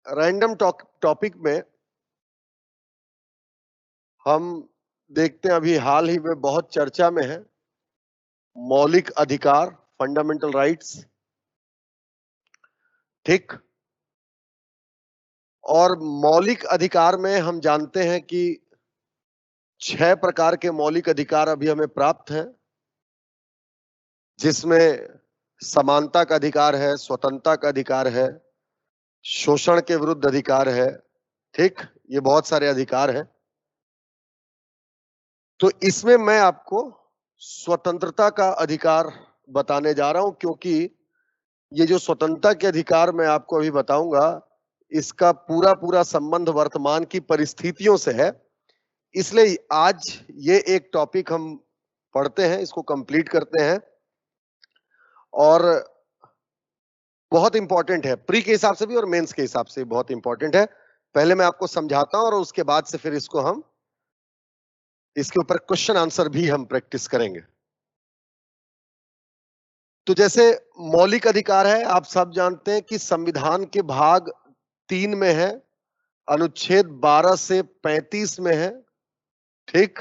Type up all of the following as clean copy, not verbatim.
Random topic में हम देखते हैं अभी हाल ही में बहुत चर्चा में है मौलिक अधिकार, फंडामेंटल राइट्स। ठीक। और मौलिक अधिकार में हम जानते हैं कि 6 प्रकार के मौलिक अधिकार अभी हमें प्राप्त हैं, जिसमें समानता का अधिकार है, स्वतंत्रता का अधिकार है, शोषण के विरुद्ध अधिकार है। ठीक, ये बहुत सारे अधिकार हैं। तो इसमें मैं आपको स्वतंत्रता का अधिकार बताने जा रहा हूं, क्योंकि ये जो स्वतंत्रता के अधिकार मैं आपको अभी बताऊंगा, इसका पूरा पूरा संबंध वर्तमान की परिस्थितियों से है। इसलिए आज ये एक टॉपिक हम पढ़ते हैं, इसको कंप्लीट करते हैं और बहुत इंपॉर्टेंट है, प्री के हिसाब से भी और मेंस के हिसाब से बहुत इंपॉर्टेंट है। पहले मैं आपको समझाता हूं और उसके बाद से फिर इसके ऊपर क्वेश्चन आंसर भी हम प्रैक्टिस करेंगे। तो जैसे मौलिक अधिकार है, आप सब जानते हैं कि संविधान के भाग 3 में है, अनुच्छेद 12 से 35 में है। ठीक।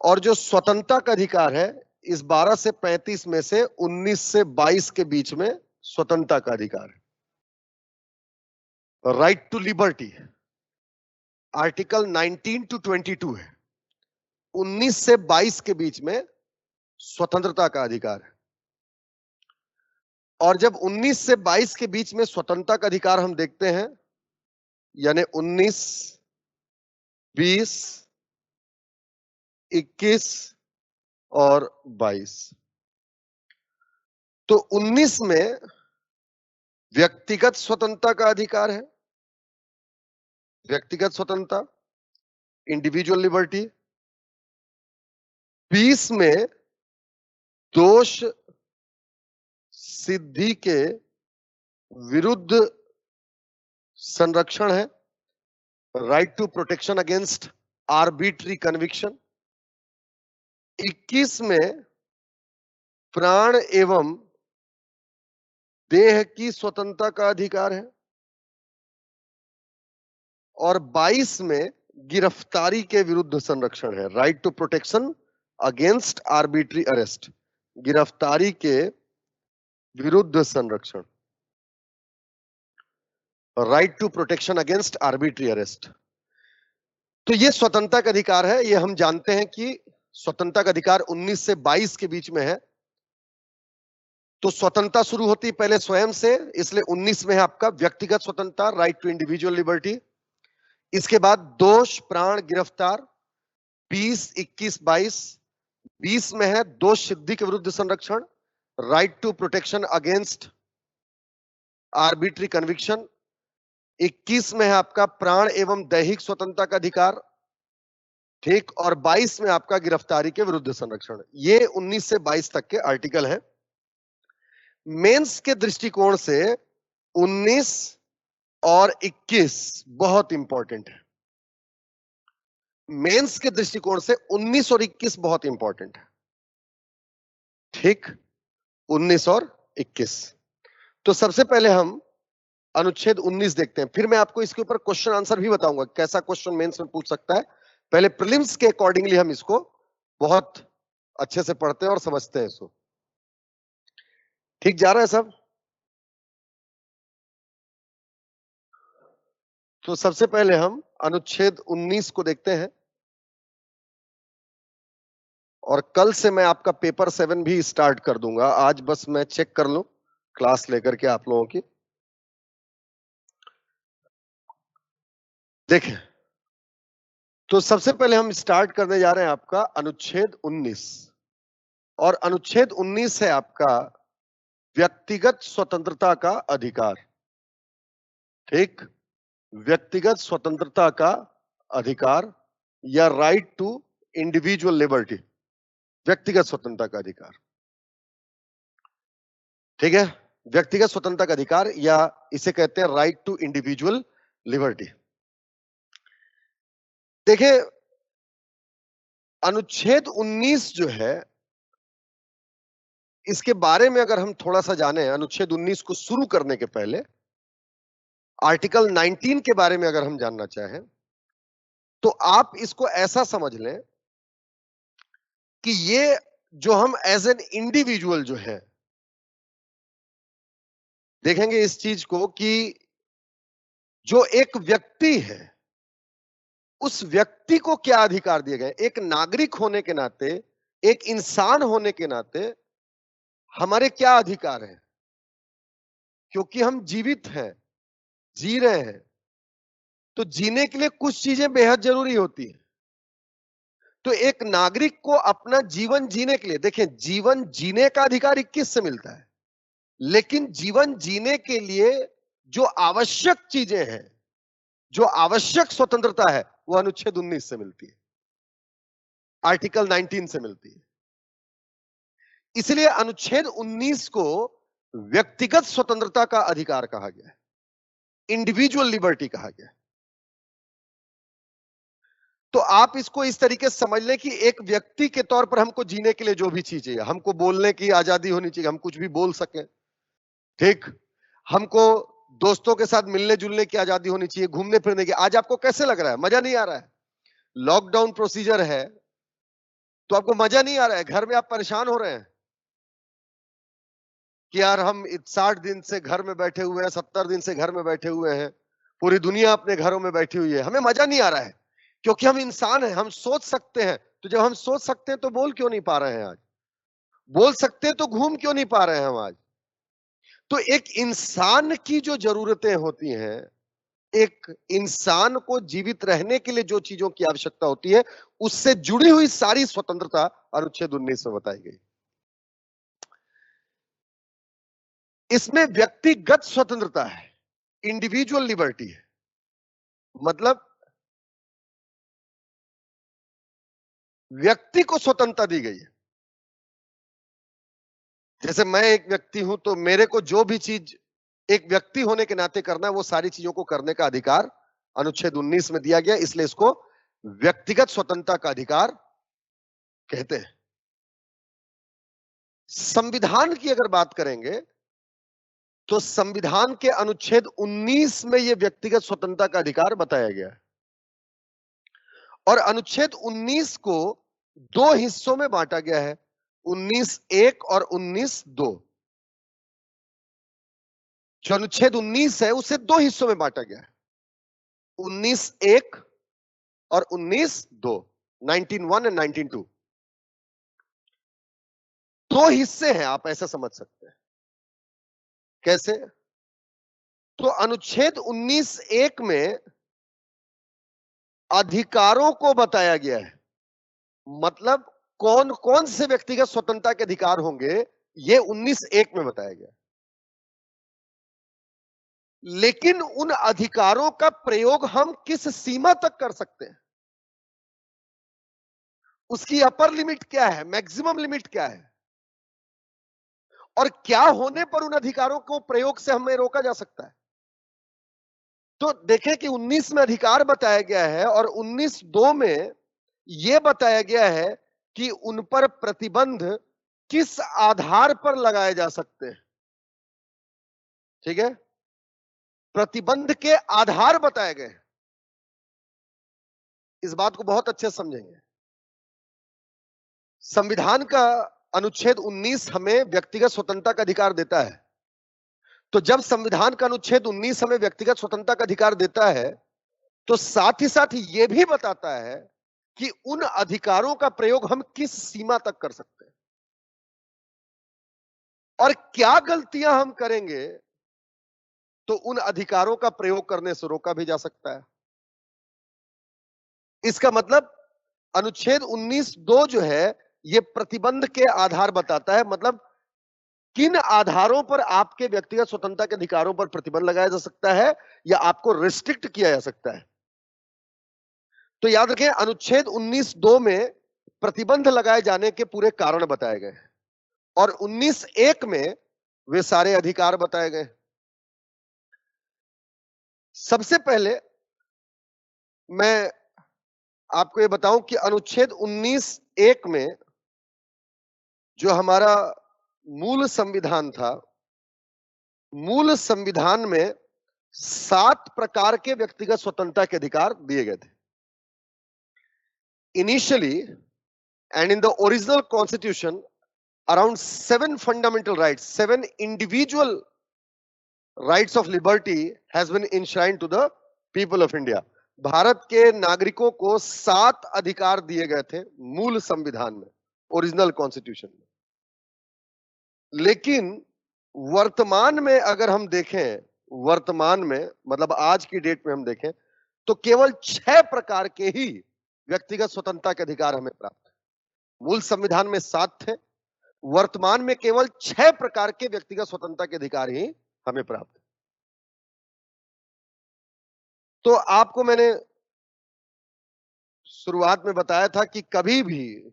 और जो स्वतंत्रता का अधिकार है, इस 12 से 35 में से 19 से 22 के बीच में स्वतंत्रता का अधिकार है। Right to liberty article 19 to 22 है। 19 से 22 के बीच में स्वतंत्रता का अधिकार है। और जब 19 से 22 के बीच में स्वतंत्रता का अधिकार हम देखते हैं, यानी 19, 20, 21 और 22, तो 19 में व्यक्तिगत स्वतंत्रता का अधिकार है, व्यक्तिगत स्वतंत्रता, इंडिविजुअल लिबर्टी। 20 में दोष सिद्धि के विरुद्ध संरक्षण है, right to protection against arbitrary conviction. 21 में प्राण एवं देह की स्वतंत्रता का अधिकार है और 22 में गिरफ्तारी के विरुद्ध संरक्षण है, right to protection against arbitrary arrest, गिरफ्तारी के विरुद्ध संरक्षण, right to protection against arbitrary arrest. तो ये स्वतंत्रता का अधिकार है। ये हम जानते हैं कि स्वतंत्रता का अधिकार 19 से 22 के बीच में है। तो स्वतंत्रता शुरू होती है पहले स्वयं से, इसलिए 19 में है आपका व्यक्तिगत स्वतंत्रता, राइट टू इंडिविजुअल लिबर्टी। इसके बाद दोष, प्राण, गिरफ्तार 20, 21, 22। 20 में है दोष सिद्धि के विरुद्ध संरक्षण, right to protection against arbitrary conviction. 21 में है आपका प्राण एवं दैहिक स्वतंत्रता का अधिकार। ठीक। और 22 में आपका गिरफ्तारी के विरुद्ध संरक्षण। ये 19 से 22 तक के आर्टिकल हैं। मेंस के दृष्टिकोण से 19 और 21 बहुत इंपॉर्टेंट है। मेंस के दृष्टिकोण से 19 और 21 बहुत इंपॉर्टेंट है। ठीक, 19 और 21। तो सबसे पहले हम अनुच्छेद 19 देखते हैं, फिर मैं आपको इसके ऊपर क्वेश्चन आंसर भी बताऊंगा, कैसा क्वेश्चन मेंस में पूछ सकता है। पहले प्रीलिम्स के अकॉर्डिंगली हम इसको बहुत अच्छे से पढ़ते हैं और समझते हैं इसको। ठीक जा रहा है सब? तो सबसे पहले हम अनुच्छेद 19 को देखते हैं और कल से मैं आपका पेपर 7 भी स्टार्ट कर दूंगा। आज बस मैं चेक कर लूं क्लास लेकर के आप लोगों की। देखें, तो सबसे पहले हम स्टार्ट करने जा रहे हैं आपका अनुच्छेद 19, और अनुच्छेद 19 है आपका व्यक्तिगत स्वतंत्रता का अधिकार। ठीक, व्यक्तिगत स्वतंत्रता का अधिकार या राइट टू इंडिविजुअल लिबर्टी, व्यक्तिगत स्वतंत्रता का अधिकार। ठीक है, व्यक्तिगत स्वतंत्रता का अधिकार या इसे कहते हैं राइट टू इंडिविजुअल लिबर्टी। देखिए, अनुच्छेद 19 जो है, इसके बारे में अगर हम थोड़ा सा जाने, अनुच्छेद 19 को शुरू करने के पहले आर्टिकल 19 के बारे में अगर हम जानना चाहें तो आप इसको ऐसा समझ लें कि ये जो हम एज एन इंडिविजुअल जो है, देखेंगे इस चीज को कि जो एक व्यक्ति है उस व्यक्ति को क्या अधिकार दिए गए। एक नागरिक होने के नाते, एक इंसान होने के नाते हमारे क्या अधिकार हैं, क्योंकि हम जीवित हैं, जी रहे हैं, तो जीने के लिए कुछ चीजें बेहद जरूरी होती है। तो एक नागरिक को अपना जीवन जीने के लिए, देखिए जीवन जीने का अधिकार 21 से मिलता है, लेकिन जीवन जीने के लिए जो आवश्यक चीजें हैं, जो आवश्यक स्वतंत्रता है, वो अनुच्छेद 19 से मिलती है, आर्टिकल 19 से मिलती है। इसलिए अनुच्छेद 19 को व्यक्तिगत स्वतंत्रता का अधिकार कहा गया है, इंडिविजुअल लिबर्टी कहा गया है। तो आप इसको इस तरीके से समझ लें कि एक व्यक्ति के तौर पर हमको जीने के लिए जो भी चीज चाहिए, हमको बोलने की आजादी होनी चाहिए, हम कुछ भी बोल सकें, ठीक। हमको दोस्तों के साथ मिलने जुलने की आजादी होनी चाहिए, घूमने फिरने की। आज आपको कैसे लग रहा है? मजा नहीं आ रहा है? लॉकडाउन प्रोसीजर है तो आपको मजा नहीं आ रहा है, घर में आप परेशान हो रहे हैं कि यार हम 60 दिन से घर में बैठे हुए हैं, 70 दिन से घर में बैठे हुए हैं, पूरी दुनिया अपने घरों में बैठी हुई है, हमें मजा नहीं आ रहा है, क्योंकि हम इंसान हैं, हम सोच सकते हैं। तो जब हम सोच सकते हैं तो बोल क्यों नहीं पा रहे हैं आज? बोल सकते हैं तो घूम क्यों नहीं पा रहे हैं हम आज? तो एक इंसान की जो जरूरतें होती हैं, एक इंसान को जीवित रहने के लिए जो चीजों की आवश्यकता होती है, उससे जुड़ी हुई सारी स्वतंत्रता अनुच्छेद 19 में बताई गई। इसमें व्यक्तिगत स्वतंत्रता है, इंडिविजुअल लिबर्टी है, मतलब व्यक्ति को स्वतंत्रता दी गई है। जैसे मैं एक व्यक्ति हूं तो मेरे को जो भी चीज एक व्यक्ति होने के नाते करना है, वो सारी चीजों को करने का अधिकार अनुच्छेद 19 में दिया गया, इसलिए इसको व्यक्तिगत स्वतंत्रता का अधिकार कहते हैं। संविधान की अगर बात करेंगे तो संविधान के अनुच्छेद 19 में यह व्यक्तिगत स्वतंत्रता का अधिकार बताया गया है, और अनुच्छेद 19 को दो हिस्सों में बांटा गया है, 19(1) और 19(2). जो अनुच्छेद 19 है उसे दो हिस्सों में बांटा गया है, 19(1) और 19(2), 19(1) एंड 19(2). दो हिस्से हैं, आप ऐसा समझ सकते हैं। कैसे? तो अनुच्छेद 19(1) में अधिकारों को बताया गया है, मतलब कौन कौन से व्यक्तिगत स्वतंत्रता के अधिकार होंगे, ये 19(1) में बताया गया। लेकिन उन अधिकारों का प्रयोग हम किस सीमा तक कर सकते हैं, उसकी अपर लिमिट क्या है, मैक्सिमम लिमिट क्या है, और क्या होने पर उन अधिकारों को प्रयोग से हमें रोका जा सकता है। तो देखें कि 19 में अधिकार बताया गया है और 19(2) में यह बताया गया है कि उन पर प्रतिबंध किस आधार पर लगाए जा सकते हैं। ठीक है, प्रतिबंध के आधार बताए गए। इस बात को बहुत अच्छे से समझेंगे। संविधान का अनुच्छेद 19 हमें व्यक्तिगत स्वतंत्रता का अधिकार देता है, तो जब संविधान का अनुच्छेद 19 हमें व्यक्तिगत स्वतंत्रता का अधिकार देता है, तो साथ ही साथ ये भी बताता है कि उन अधिकारों का प्रयोग हम किस सीमा तक कर सकते हैं, और क्या गलतियां हम करेंगे तो उन अधिकारों का प्रयोग करने से रोका भी जा सकता है। इसका मतलब अनुच्छेद 19(2) जो है ये प्रतिबंध के आधार बताता है, मतलब किन आधारों पर आपके व्यक्तिगत स्वतंत्रता के अधिकारों पर प्रतिबंध लगाया जा सकता है या आपको रिस्ट्रिक्ट किया जा सकता है। तो याद रखें, अनुच्छेद 19(2) में प्रतिबंध लगाए जाने के पूरे कारण बताए गए और 19(1) में वे सारे अधिकार बताए गए। सबसे पहले मैं आपको ये बताऊं कि अनुच्छेद 19(1) में जो हमारा मूल संविधान था, मूल संविधान में 7 प्रकार के व्यक्तिगत स्वतंत्रता के अधिकार दिए गए थे। Initially and in the original constitution around 7 fundamental rights, 7 individual rights of liberty has been enshrined to the people of India. Bharat के नागरिकों को 7 अधिकार दिए गए थे मूल संविधान में, ओरिजिनल कॉन्स्टिट्यूशन में। लेकिन वर्तमान में अगर हम देखें, वर्तमान में मतलब आज की डेट में हम देखें तो केवल 6 प्रकार के ही व्यक्तिगत स्वतंत्रता के अधिकार हमें प्राप्त है। मूल संविधान में 7 थे, वर्तमान में केवल 6 प्रकार के व्यक्तिगत स्वतंत्रता के अधिकार ही हमें प्राप्त है। तो आपको मैंने शुरुआत में बताया था कि कभी भी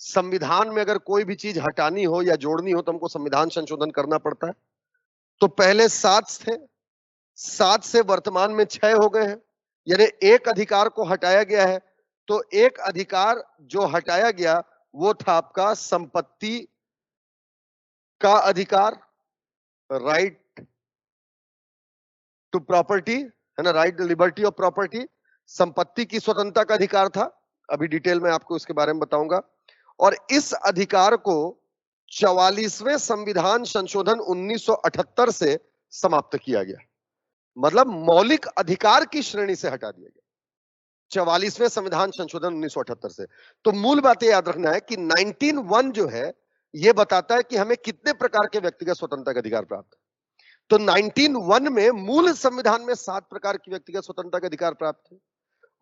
संविधान में अगर कोई भी चीज हटानी हो या जोड़नी हो तो हमको संविधान संशोधन करना पड़ता है। तो पहले 7 थे, 7 से वर्तमान में 6 हो गए हैं, यानी एक अधिकार को हटाया गया है। तो एक अधिकार जो हटाया गया वो था आपका संपत्ति का अधिकार, राइट टू प्रॉपर्टी, है ना, right to liberty of property. संपत्ति की स्वतंत्रता का अधिकार था, अभी डिटेल में आपको इसके बारे में बताऊंगा। और इस अधिकार को 44वें संविधान संशोधन 1978 से समाप्त किया गया, मतलब मौलिक अधिकार की श्रेणी से हटा दिया गया 44वें संविधान संशोधन 1978 से। तो मूल बात याद रखना है कि 19(1) जो है यह बताता है कि हमें कितने प्रकार के व्यक्तिगत स्वतंत्रता का अधिकार प्राप्त है। तो 19(1) में मूल संविधान में 7 प्रकार की व्यक्तिगत स्वतंत्रता का अधिकार प्राप्त है,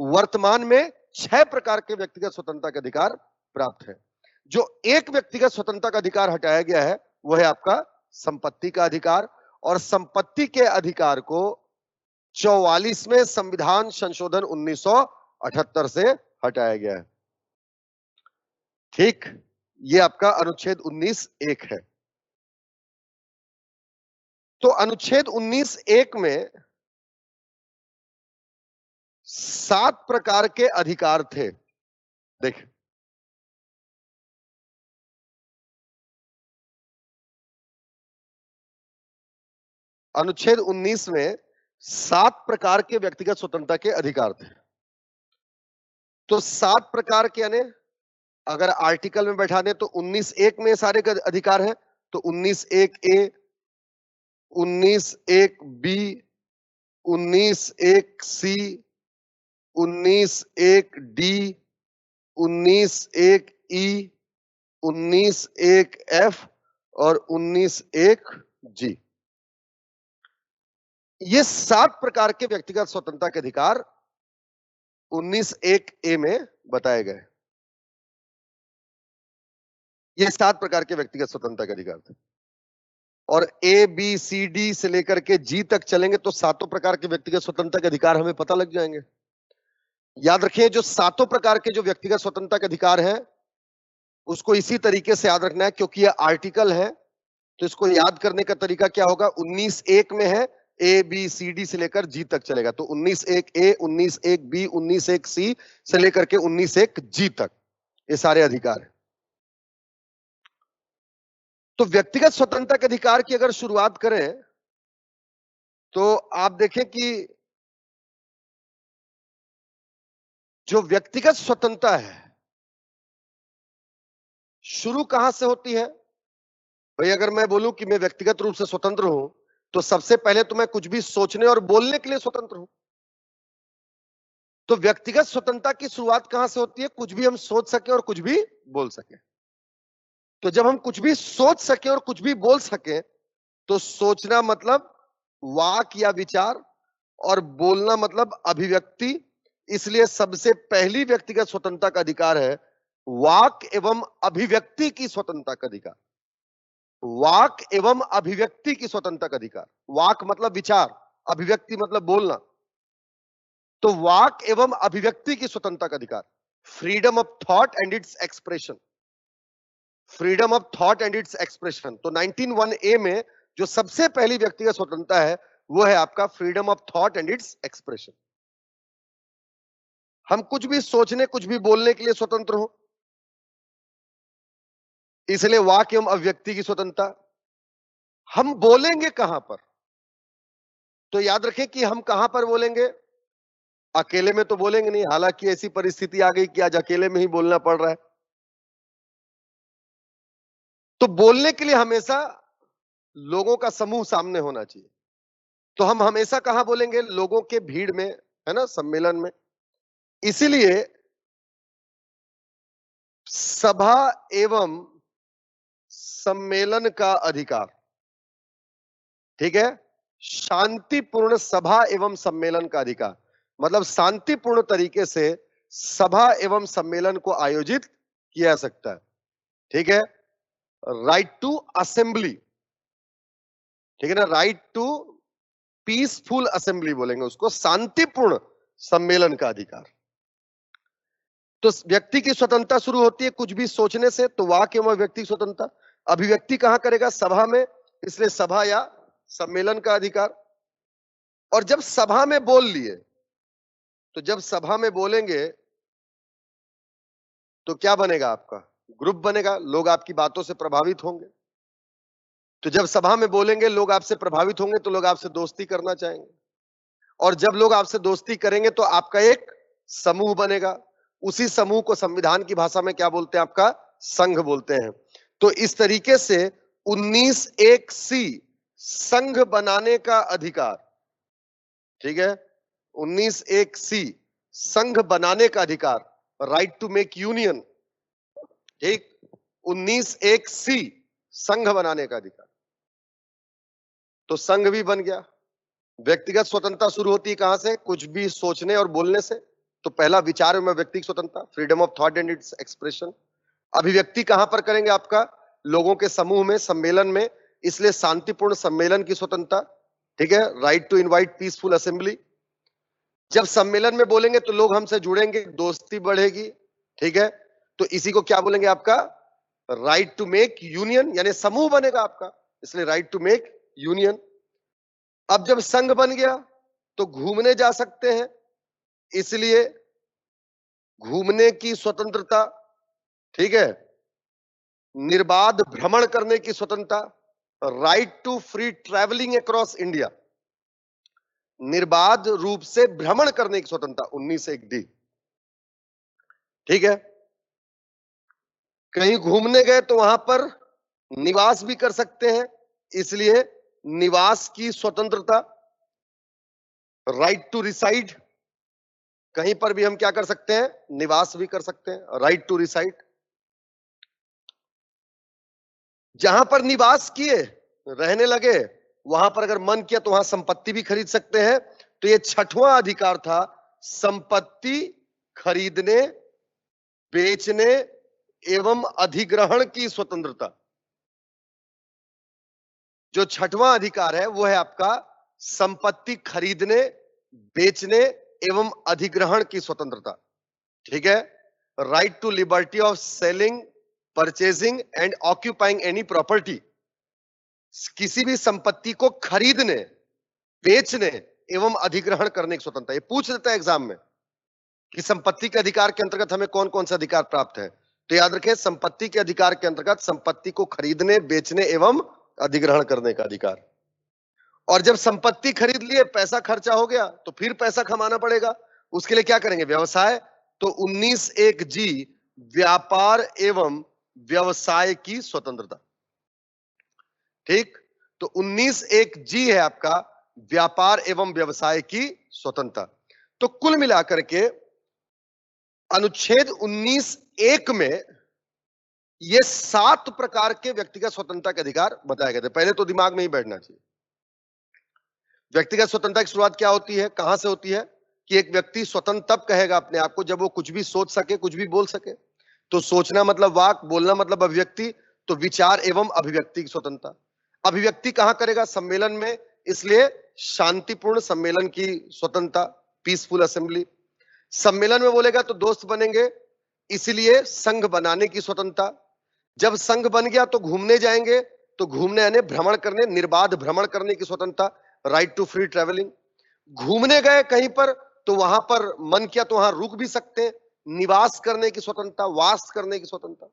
वर्तमान में 6 प्रकार के व्यक्तिगत स्वतंत्रता का अधिकार प्राप्त है। जो एक व्यक्तिगत स्वतंत्रता का अधिकार हटाया गया है वह है आपका संपत्ति का अधिकार, और संपत्ति के अधिकार को 44वें संविधान संशोधन 1978 से हटाया गया है। ठीक, यह आपका अनुच्छेद 19(1) है। तो अनुच्छेद 19(1) में 7 प्रकार के अधिकार थे। देख, अनुच्छेद 19 में 7 प्रकार के व्यक्तिगत स्वतंत्रता के अधिकार थे। तो 7 प्रकार के, यानी अगर आर्टिकल में बैठा दें तो 19(1) में सारे का अधिकार है। तो 19(1)(a), 19(1)(b), 19(1)(c), 19(1)(d), 19(1)(e), 19(1)(f और 19(1)(g। ये 7 प्रकार के व्यक्तिगत स्वतंत्रता के अधिकार 19(1)(a) में बताए गए। ये 7 प्रकार के व्यक्तिगत स्वतंत्रता के अधिकार थे, और A, B, C, D से लेकर के G तक चलेंगे तो 7 प्रकार के व्यक्तिगत स्वतंत्रता के अधिकार हमें पता लग जाएंगे। याद रखिए, जो 7 प्रकार के जो व्यक्तिगत स्वतंत्रता के अधिकार हैं उसको इसी तरीके से याद रखना है, क्योंकि ये आर्टिकल है। तो इसको याद करने का तरीका क्या होगा, 19(1) में है A, B, C, D से लेकर G तक चलेगा, तो 19(1)(a), 19(1)(b), 19(1)(c से लेकर के 19(1)(g तक ये सारे अधिकार हैं। तो व्यक्तिगत स्वतंत्रता के अधिकार की अगर शुरुआत करें तो आप देखें कि जो व्यक्तिगत स्वतंत्रता है शुरू कहां से होती है। भाई, अगर मैं बोलूं कि मैं व्यक्तिगत रूप से स्वतंत्र हूं तो सबसे पहले तो मैं कुछ भी सोचने और बोलने के लिए स्वतंत्र हूं। तो व्यक्तिगत स्वतंत्रता की शुरुआत कहां से होती है, कुछ भी हम सोच सके और कुछ भी बोल सके। तो जब हम कुछ भी सोच सके और कुछ भी बोल सके तो सोचना मतलब वाक या विचार, और बोलना मतलब अभिव्यक्ति। इसलिए सबसे पहली व्यक्तिगत स्वतंत्रता का अधिकार है वाक एवं अभिव्यक्ति की स्वतंत्रता का अधिकार। वाक एवं अभिव्यक्ति की स्वतंत्रता का अधिकार। वाक मतलब विचार, अभिव्यक्ति मतलब बोलना। तो वाक एवं अभिव्यक्ति की स्वतंत्रता का अधिकार, freedom of thought and its expression, freedom of thought and its expression. तो 19(1)(a) में जो सबसे पहली व्यक्तिगत स्वतंत्रता है वो है आपका freedom of thought and its expression. हम कुछ भी सोचने, कुछ भी बोलने के लिए स्वतंत्र हो, इसलिए वाक एवं अभिव्यक्ति की स्वतंत्रता। हम बोलेंगे कहां पर, तो याद रखें कि हम कहां पर बोलेंगे, अकेले में तो बोलेंगे नहीं, हालांकि ऐसी परिस्थिति आ गई कि आज अकेले में ही बोलना पड़ रहा है। तो बोलने के लिए हमेशा लोगों का समूह सामने होना चाहिए। तो हम हमेशा कहां बोलेंगे, लोगों के भीड़ में, है ना, सम्मेलन में। इसीलिए सभा एवं सम्मेलन का अधिकार, ठीक है, शांतिपूर्ण सभा एवं सम्मेलन का अधिकार, मतलब शांतिपूर्ण तरीके से सभा एवं सम्मेलन को आयोजित किया जा सकता है, ठीक है। राइट टू असेंबली, ठीक है ना, राइट टू पीसफुल असेंबली बोलेंगे उसको, शांतिपूर्ण सम्मेलन का अधिकार। तो व्यक्ति की स्वतंत्रता शुरू होती है कुछ भी सोचने से, तो वाक्य एवं व्यक्ति की स्वतंत्रता, अभिव्यक्ति कहां करेगा, सभा में, इसलिए सभा या सम्मेलन का अधिकार। और जब सभा में बोल लिए, तो जब सभा में बोलेंगे तो क्या बनेगा, आपका ग्रुप बनेगा, लोग आपकी बातों से प्रभावित होंगे। तो जब सभा में बोलेंगे, लोग आपसे प्रभावित होंगे, तो लोग आपसे दोस्ती करना चाहेंगे, और जब लोग आपसे दोस्ती करेंगे तो आपका एक समूह बनेगा। उसी समूह को संविधान की भाषा में क्या बोलते हैं, आपका संघ बोलते हैं। तो इस तरीके से 19(1)(c) संघ बनाने का अधिकार, ठीक है, 19(1)(c) संघ बनाने का अधिकार, राइट टू मेक यूनियन, ठीक, 19(1)(c) संघ बनाने का अधिकार। तो संघ भी बन गया। व्यक्तिगत स्वतंत्रता शुरू होती है कहां से, कुछ भी सोचने और बोलने से। तो पहला विचार में व्यक्तिगत स्वतंत्रता, freedom of thought and its expression. अभिव्यक्ति कहां पर करेंगे, आपका लोगों के समूह में, सम्मेलन में, इसलिए शांतिपूर्ण सम्मेलन की स्वतंत्रता, ठीक है, right to invite peaceful assembly. जब सम्मेलन में बोलेंगे तो लोग हमसे जुड़ेंगे, दोस्ती बढ़ेगी, ठीक है, तो इसी को क्या बोलेंगे, आपका राइट टू मेक यूनियन, यानी समूह बनेगा आपका, इसलिए राइट टू मेक यूनियन। अब जब संघ बन गया तो घूमने जा सकते हैं, इसलिए घूमने की स्वतंत्रता, ठीक है, निर्बाध भ्रमण करने की स्वतंत्रता, right to free travelling across India, निर्बाध रूप से भ्रमण करने की स्वतंत्रता, 19(1)(d), ठीक है। कहीं घूमने गए तो वहां पर निवास भी कर सकते हैं, इसलिए निवास की स्वतंत्रता, राइट टू रिसाइड, कहीं पर भी हम क्या कर सकते हैं, निवास भी कर सकते हैं, राइट टू रिसाइड। जहां पर निवास किए, रहने लगे, वहां पर अगर मन किया तो वहां संपत्ति भी खरीद सकते हैं। तो ये 6वां अधिकार था, संपत्ति खरीदने, बेचने एवं अधिग्रहण की स्वतंत्रता। जो 6वां अधिकार है वो है आपका संपत्ति खरीदने, बेचने एवं अधिग्रहण की स्वतंत्रता, ठीक है, right to liberty of selling, purchasing and occupying any property, किसी भी संपत्ति को खरीदने, बेचने एवं अधिग्रहण करने की स्वतंत्रता। ये पूछ लेता है एग्जाम में कि संपत्ति के अधिकार के अंतर्गत हमें कौन कौन से अधिकार प्राप्त है, तो याद रखें, संपत्ति के अधिकार के अंतर्गत संपत्ति को खरीदने, बेचने एवं अधिग्रहण करने का अधिकार। और जब संपत्ति खरीद लिए, पैसा खर्चा हो गया, तो फिर पैसा कमाना पड़ेगा, उसके लिए क्या करेंगे, व्यवसाय। तो 19(1)(g) व्यापार एवं व्यवसाय की स्वतंत्रता, ठीक। तो 19(1)(g) है आपका व्यापार एवं व्यवसाय की स्वतंत्रता। तो कुल मिलाकर के अनुच्छेद 19(1) में ये 7 प्रकार के व्यक्तिगत स्वतंत्रता के अधिकार बताए गए थे। पहले तो दिमाग में ही बैठना चाहिए। व्यक्तिगत स्वतंत्रता की शुरुआत क्या होती है, कहां से होती है, कि एक व्यक्ति स्वतंत्र तब कहेगा अपने आप को जब वो कुछ भी सोच सके, कुछ भी बोल सके। तो सोचना मतलब वाक, बोलना मतलब अभिव्यक्ति, तो विचार एवं अभिव्यक्ति की स्वतंत्रता। अभिव्यक्ति कहां करेगा, सम्मेलन में, इसलिए शांतिपूर्ण सम्मेलन की स्वतंत्रता, पीसफुल असेंबली। सम्मेलन में बोलेगा तो दोस्त बनेंगे, इसलिए संघ बनाने की स्वतंत्रता। जब संघ बन गया तो घूमने जाएंगे, तो घूमने यानी भ्रमण करने, निर्बाध भ्रमण करने की स्वतंत्रता, राइट टू फ्री ट्रेवलिंग। घूमने गए कहीं पर तो वहां पर मन किया तो वहां रुक भी सकते हैं, निवास करने की स्वतंत्रता, वास करने की स्वतंत्रता,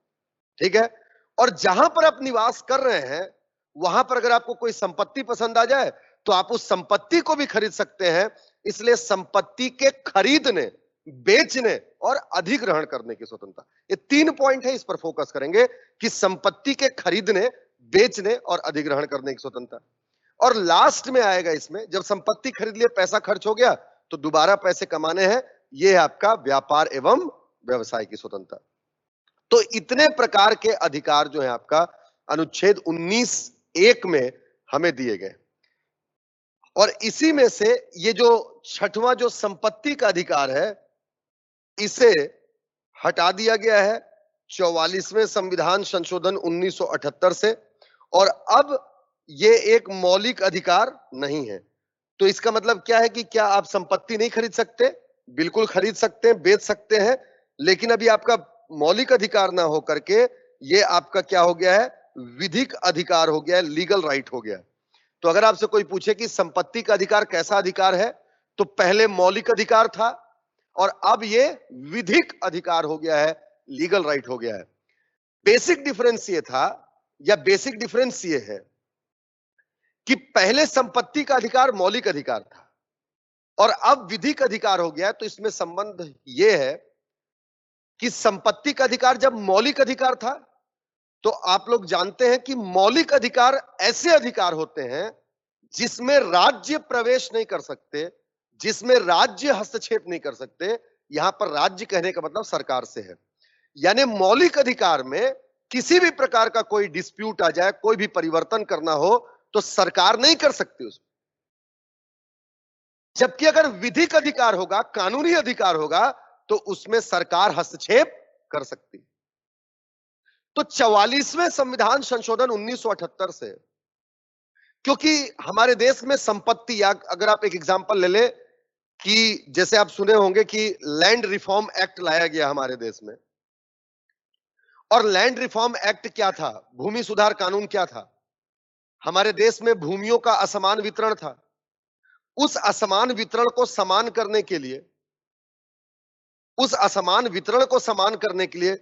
ठीक है। और जहां पर आप निवास कर रहे हैं वहां पर अगर आपको कोई संपत्ति पसंद आ जाए तो आप उस संपत्ति को भी खरीद सकते हैं। इसलिए संपत्ति के खरीदने, बेचने और अधिग्रहण करने की स्वतंत्रता, ये 3 पॉइंट है, इस पर फोकस करेंगे कि संपत्ति के खरीदने, बेचने और अधिग्रहण करने की स्वतंत्रता। और लास्ट में आएगा इसमें, जब संपत्ति खरीद लिए, पैसा खर्च हो गया, तो दोबारा पैसे कमाने हैं, ये है आपका व्यापार एवं व्यवसाय की स्वतंत्रता। तो इतने प्रकार के अधिकार जो है आपका अनुच्छेद 19(1) में हमें दिए गए। और इसी में से ये जो छठवां जो संपत्ति का अधिकार है, इसे हटा दिया गया है 44वें संविधान संशोधन 1978 से, और अब ये एक मौलिक अधिकार नहीं है। तो इसका मतलब क्या है कि क्या आप संपत्ति नहीं खरीद सकते? बिल्कुल खरीद सकते हैं, बेच सकते हैं, लेकिन अभी आपका मौलिक अधिकार ना हो करके ये आपका क्या हो गया है? विधिक अधिकार हो गया है, लीगल राइट हो गया है। तो अगर आपसे कोई पूछे कि संपत्ति का अधिकार कैसा अधिकार है, तो पहले मौलिक अधिकार था और अब ये विधिक अधिकार हो गया है, लीगल राइट हो गया है। बेसिक डिफरेंस ये था, या बेसिक डिफरेंस ये है कि पहले संपत्ति का अधिकार मौलिक अधिकार था और अब विधिक अधिकार हो गया है। तो इसमें संबंध यह है कि संपत्ति का अधिकार जब मौलिक अधिकार था, तो आप लोग जानते हैं कि मौलिक अधिकार ऐसे अधिकार होते हैं जिसमें राज्य प्रवेश नहीं कर सकते, जिसमें राज्य हस्तक्षेप नहीं कर सकते। यहां पर राज्य कहने का मतलब सरकार से है। यानी मौलिक अधिकार में किसी भी प्रकार का कोई डिस्प्यूट आ जाए, कोई भी परिवर्तन करना हो, तो सरकार नहीं कर सकती उसमें। जबकि अगर विधिक अधिकार होगा, कानूनी अधिकार होगा, तो उसमें सरकार हस्तक्षेप कर सकती। तो 44वें संविधान संशोधन 1978 से, क्योंकि हमारे देश में संपत्ति, या अगर आप एक एग्जांपल ले ले कि जैसे आप सुने होंगे कि लैंड रिफॉर्म एक्ट लाया गया हमारे देश में, और लैंड रिफॉर्म एक्ट क्या था? भूमि सुधार कानून क्या था? हमारे देश में भूमियों का असमान वितरण था। उस असमान वितरण को समान करने के लिए, उस असमान वितरण को समान करने के लिए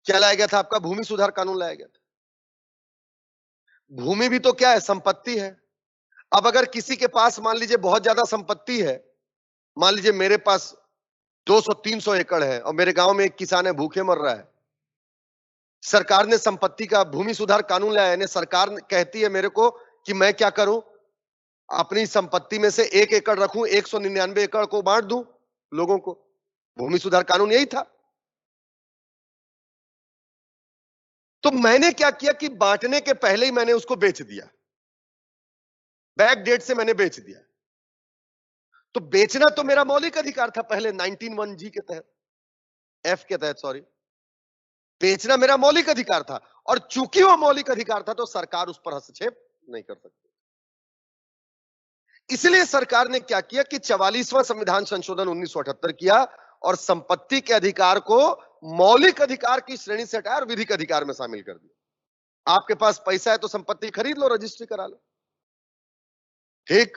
क्या लाया गया था? आपका भूमि सुधार कानून लाया गया था। भूमि भी तो क्या है? संपत्ति है। अब अगर किसी के पास मान लीजिए बहुत ज्यादा संपत्ति है, मान लीजिए मेरे पास 200-300 एकड़ है और मेरे गांव में एक किसान है, भूखे मर रहा है, सरकार ने संपत्ति का भूमि सुधार कानून लाया है, सरकार कहती है मेरे को कि मैं क्या करूं, अपनी संपत्ति में से 1 एकड़ रखूं, 199 एकड़ को बांट दूं लोगों को। भूमि सुधार कानून यही था। तो मैंने क्या किया कि बांटने के पहले ही मैंने उसको बेच दिया, बैक डेट से मैंने बेच दिया। तो बेचना तो मेरा मौलिक अधिकार था पहले 19(1)(g) के तहत, F के तहत, सॉरी। बेचना मेरा मौलिक अधिकार था, और चूंकि वो मौलिक अधिकार था तो सरकार उस पर हस्तक्षेप नहीं कर सकती। इसलिए सरकार ने क्या किया कि 44वां संविधान संशोधन 1978 किया और संपत्ति के अधिकार को मौलिक अधिकार की श्रेणी से हटाया और विधिक अधिकार में शामिल कर दिया। आपके पास पैसा है तो संपत्ति खरीद लो, रजिस्ट्री करा लो, ठीक।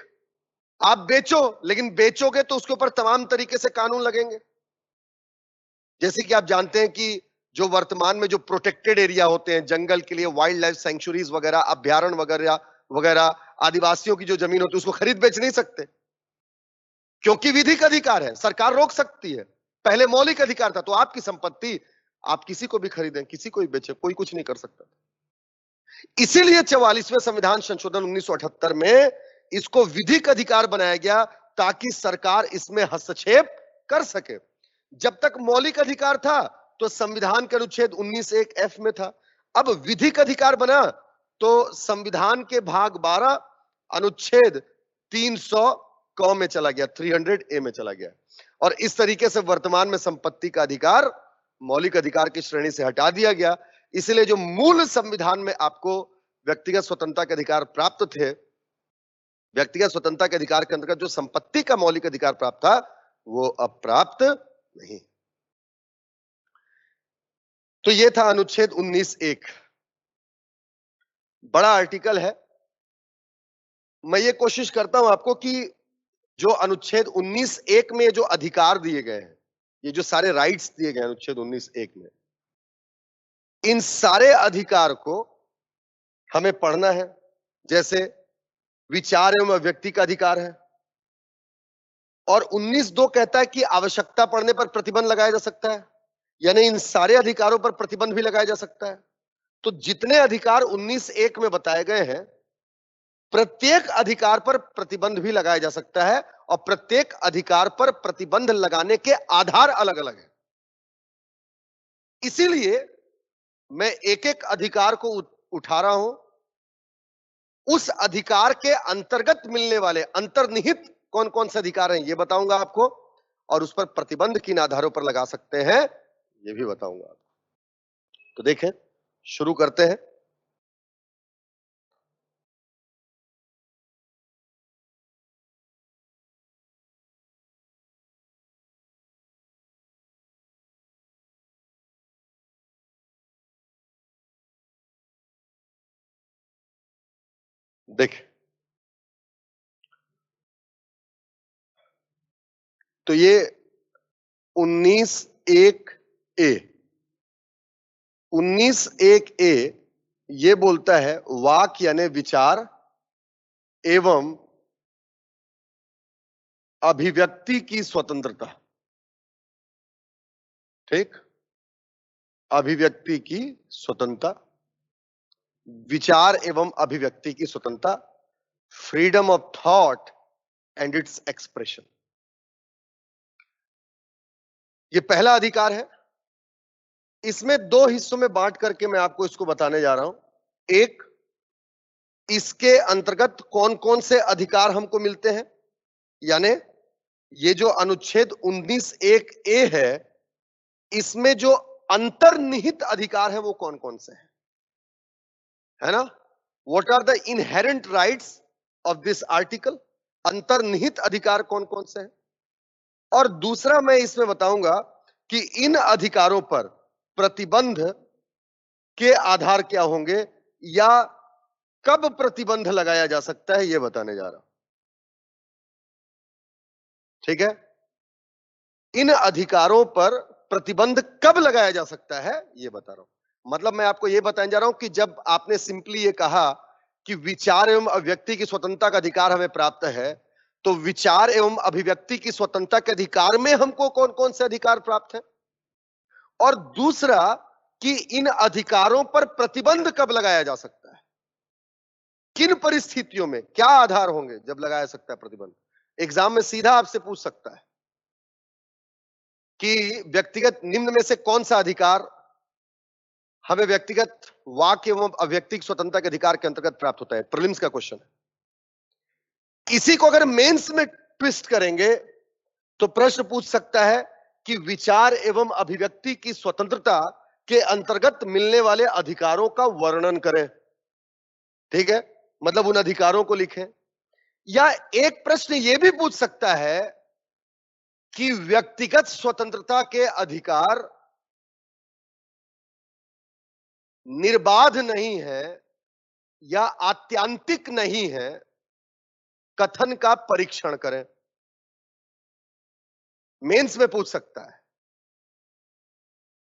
आप बेचो, लेकिन बेचोगे तो उसके ऊपर तमाम तरीके से कानून लगेंगे। जैसे कि आप जानते हैं कि जो वर्तमान में जो प्रोटेक्टेड एरिया होते हैं जंगल के लिए, वाइल्ड लाइफ सेंचुरीज वगैरह, अभ्यारण्य वगैरह वगैरह, आदिवासियों की जो जमीन होती है उसको खरीद बेच नहीं सकते, क्योंकि विधिक अधिकार है, सरकार रोक सकती है। पहले मौलिक अधिकार था, तो आपकी संपत्ति आप किसी को भी खरीदें, किसी को भी बेचें, कोई कुछ नहीं कर सकता। इसीलिए 44वें संविधान संशोधन 1978 में इसको विधिक अधिकार बनाया गया, ताकि सरकार इसमें हस्तक्षेप कर सके। जब तक मौलिक अधिकार था तो संविधान के अनुच्छेद 19(1)(f) में था। अब विधिक अधिकार बना तो संविधान के भाग 12 अनुच्छेद 300 में चला गया, 300A में चला गया, और इस तरीके से वर्तमान में संपत्ति का अधिकार मौलिक अधिकार की श्रेणी से हटा दिया गया। इसलिए जो मूल संविधान में आपको व्यक्तिगत स्वतंत्रता के अधिकार प्राप्त थे, व्यक्तिगत स्वतंत्रता के अधिकार के अंतर्गत जो संपत्ति का मौलिक अधिकार प्राप्त था, वो अब प्राप्त नहीं। तो ये था अनुच्छेद 19(1). बड़ा आर्टिकल है। मैं ये कोशिश करता हूं आपको कि जो अनुच्छेद 19(1) में जो अधिकार दिए गए हैं, ये जो सारे राइट्स दिए गए अनुच्छेद 19(1) में, इन सारे अधिकार को हमें पढ़ना है। जैसे विचार एवं अभिव्यक्ति का अधिकार है। और 19(2) कहता है कि आवश्यकता पड़ने पर प्रतिबंध लगाया जा सकता है, यानी इन सारे अधिकारों पर प्रतिबंध भी लगाया जा सकता है। तो जितने अधिकार 19(1) में बताए गए हैं, प्रत्येक अधिकार पर प्रतिबंध भी लगाया जा सकता है, और प्रत्येक अधिकार पर प्रतिबंध लगाने के आधार अलग अलग हैं। इसीलिए मैं एक एक अधिकार को उठा रहा हूं, उस अधिकार के अंतर्गत मिलने वाले अंतर्निहित कौन कौन से अधिकार हैं ये बताऊंगा आपको, और उस पर प्रतिबंध किन आधारों पर लगा सकते हैं ये भी बताऊंगा आपको। तो देखें, शुरू करते हैं। देखें, तो ये 19(1)(a) 19(1)(a) ये बोलता है वाक यानी विचार एवं अभिव्यक्ति की स्वतंत्रता। ठीक, अभिव्यक्ति की स्वतंत्रता, विचार एवं अभिव्यक्ति की स्वतंत्रता, freedom of thought and its expression. ये पहला अधिकार है। इसमें दो हिस्सों में बांट करके मैं आपको इसको बताने जा रहा हूं। एक, इसके अंतर्गत कौन कौन से अधिकार हमको मिलते हैं, यानी ये जो अनुच्छेद 19(1)(a) है, इसमें जो अंतर्निहित अधिकार है वो कौन कौन से हैं, है ना? What are the inherent rights of this article, अंतर्निहित अधिकार कौन कौन से हैं। और दूसरा मैं इसमें बताऊंगा कि इन अधिकारों पर प्रतिबंध के आधार क्या होंगे, या कब प्रतिबंध लगाया जा सकता है, यह बताने जा रहा हूं। ठीक है, इन अधिकारों पर प्रतिबंध कब लगाया जा सकता है यह बता रहा हूं। मतलब मैं आपको यह बताने जा रहा हूं कि जब आपने सिंपली ये कहा कि विचार एवं अभिव्यक्ति की स्वतंत्रता का अधिकार हमें प्राप्त है, तो विचार एवं अभिव्यक्ति की स्वतंत्रता के अधिकार में हमको कौन कौन से अधिकार प्राप्त है, और दूसरा कि इन अधिकारों पर प्रतिबंध कब लगाया जा सकता है, किन परिस्थितियों में, क्या आधार होंगे जब लगाया सकता है प्रतिबंध। एग्जाम में सीधा आपसे पूछ सकता है कि व्यक्तिगत निम्न में से कौन सा अधिकार हमें व्यक्तिगत वाक एवं अभिव्यक्ति की स्वतंत्रता के अधिकार के अंतर्गत प्राप्त होता है। प्रीलिम्स का क्वेश्चन है। इसी को अगर मेंस में ट्विस्ट करेंगे तो प्रश्न पूछ सकता है कि विचार एवं अभिव्यक्ति की स्वतंत्रता के अंतर्गत मिलने वाले अधिकारों का वर्णन करें। ठीक है, मतलब उन अधिकारों को लिखें। या एक प्रश्न यह भी पूछ सकता है कि व्यक्तिगत स्वतंत्रता के अधिकार निर्बाध नहीं है या आत्यांतिक नहीं है, कथन का परीक्षण करें। मेंस में पूछ सकता है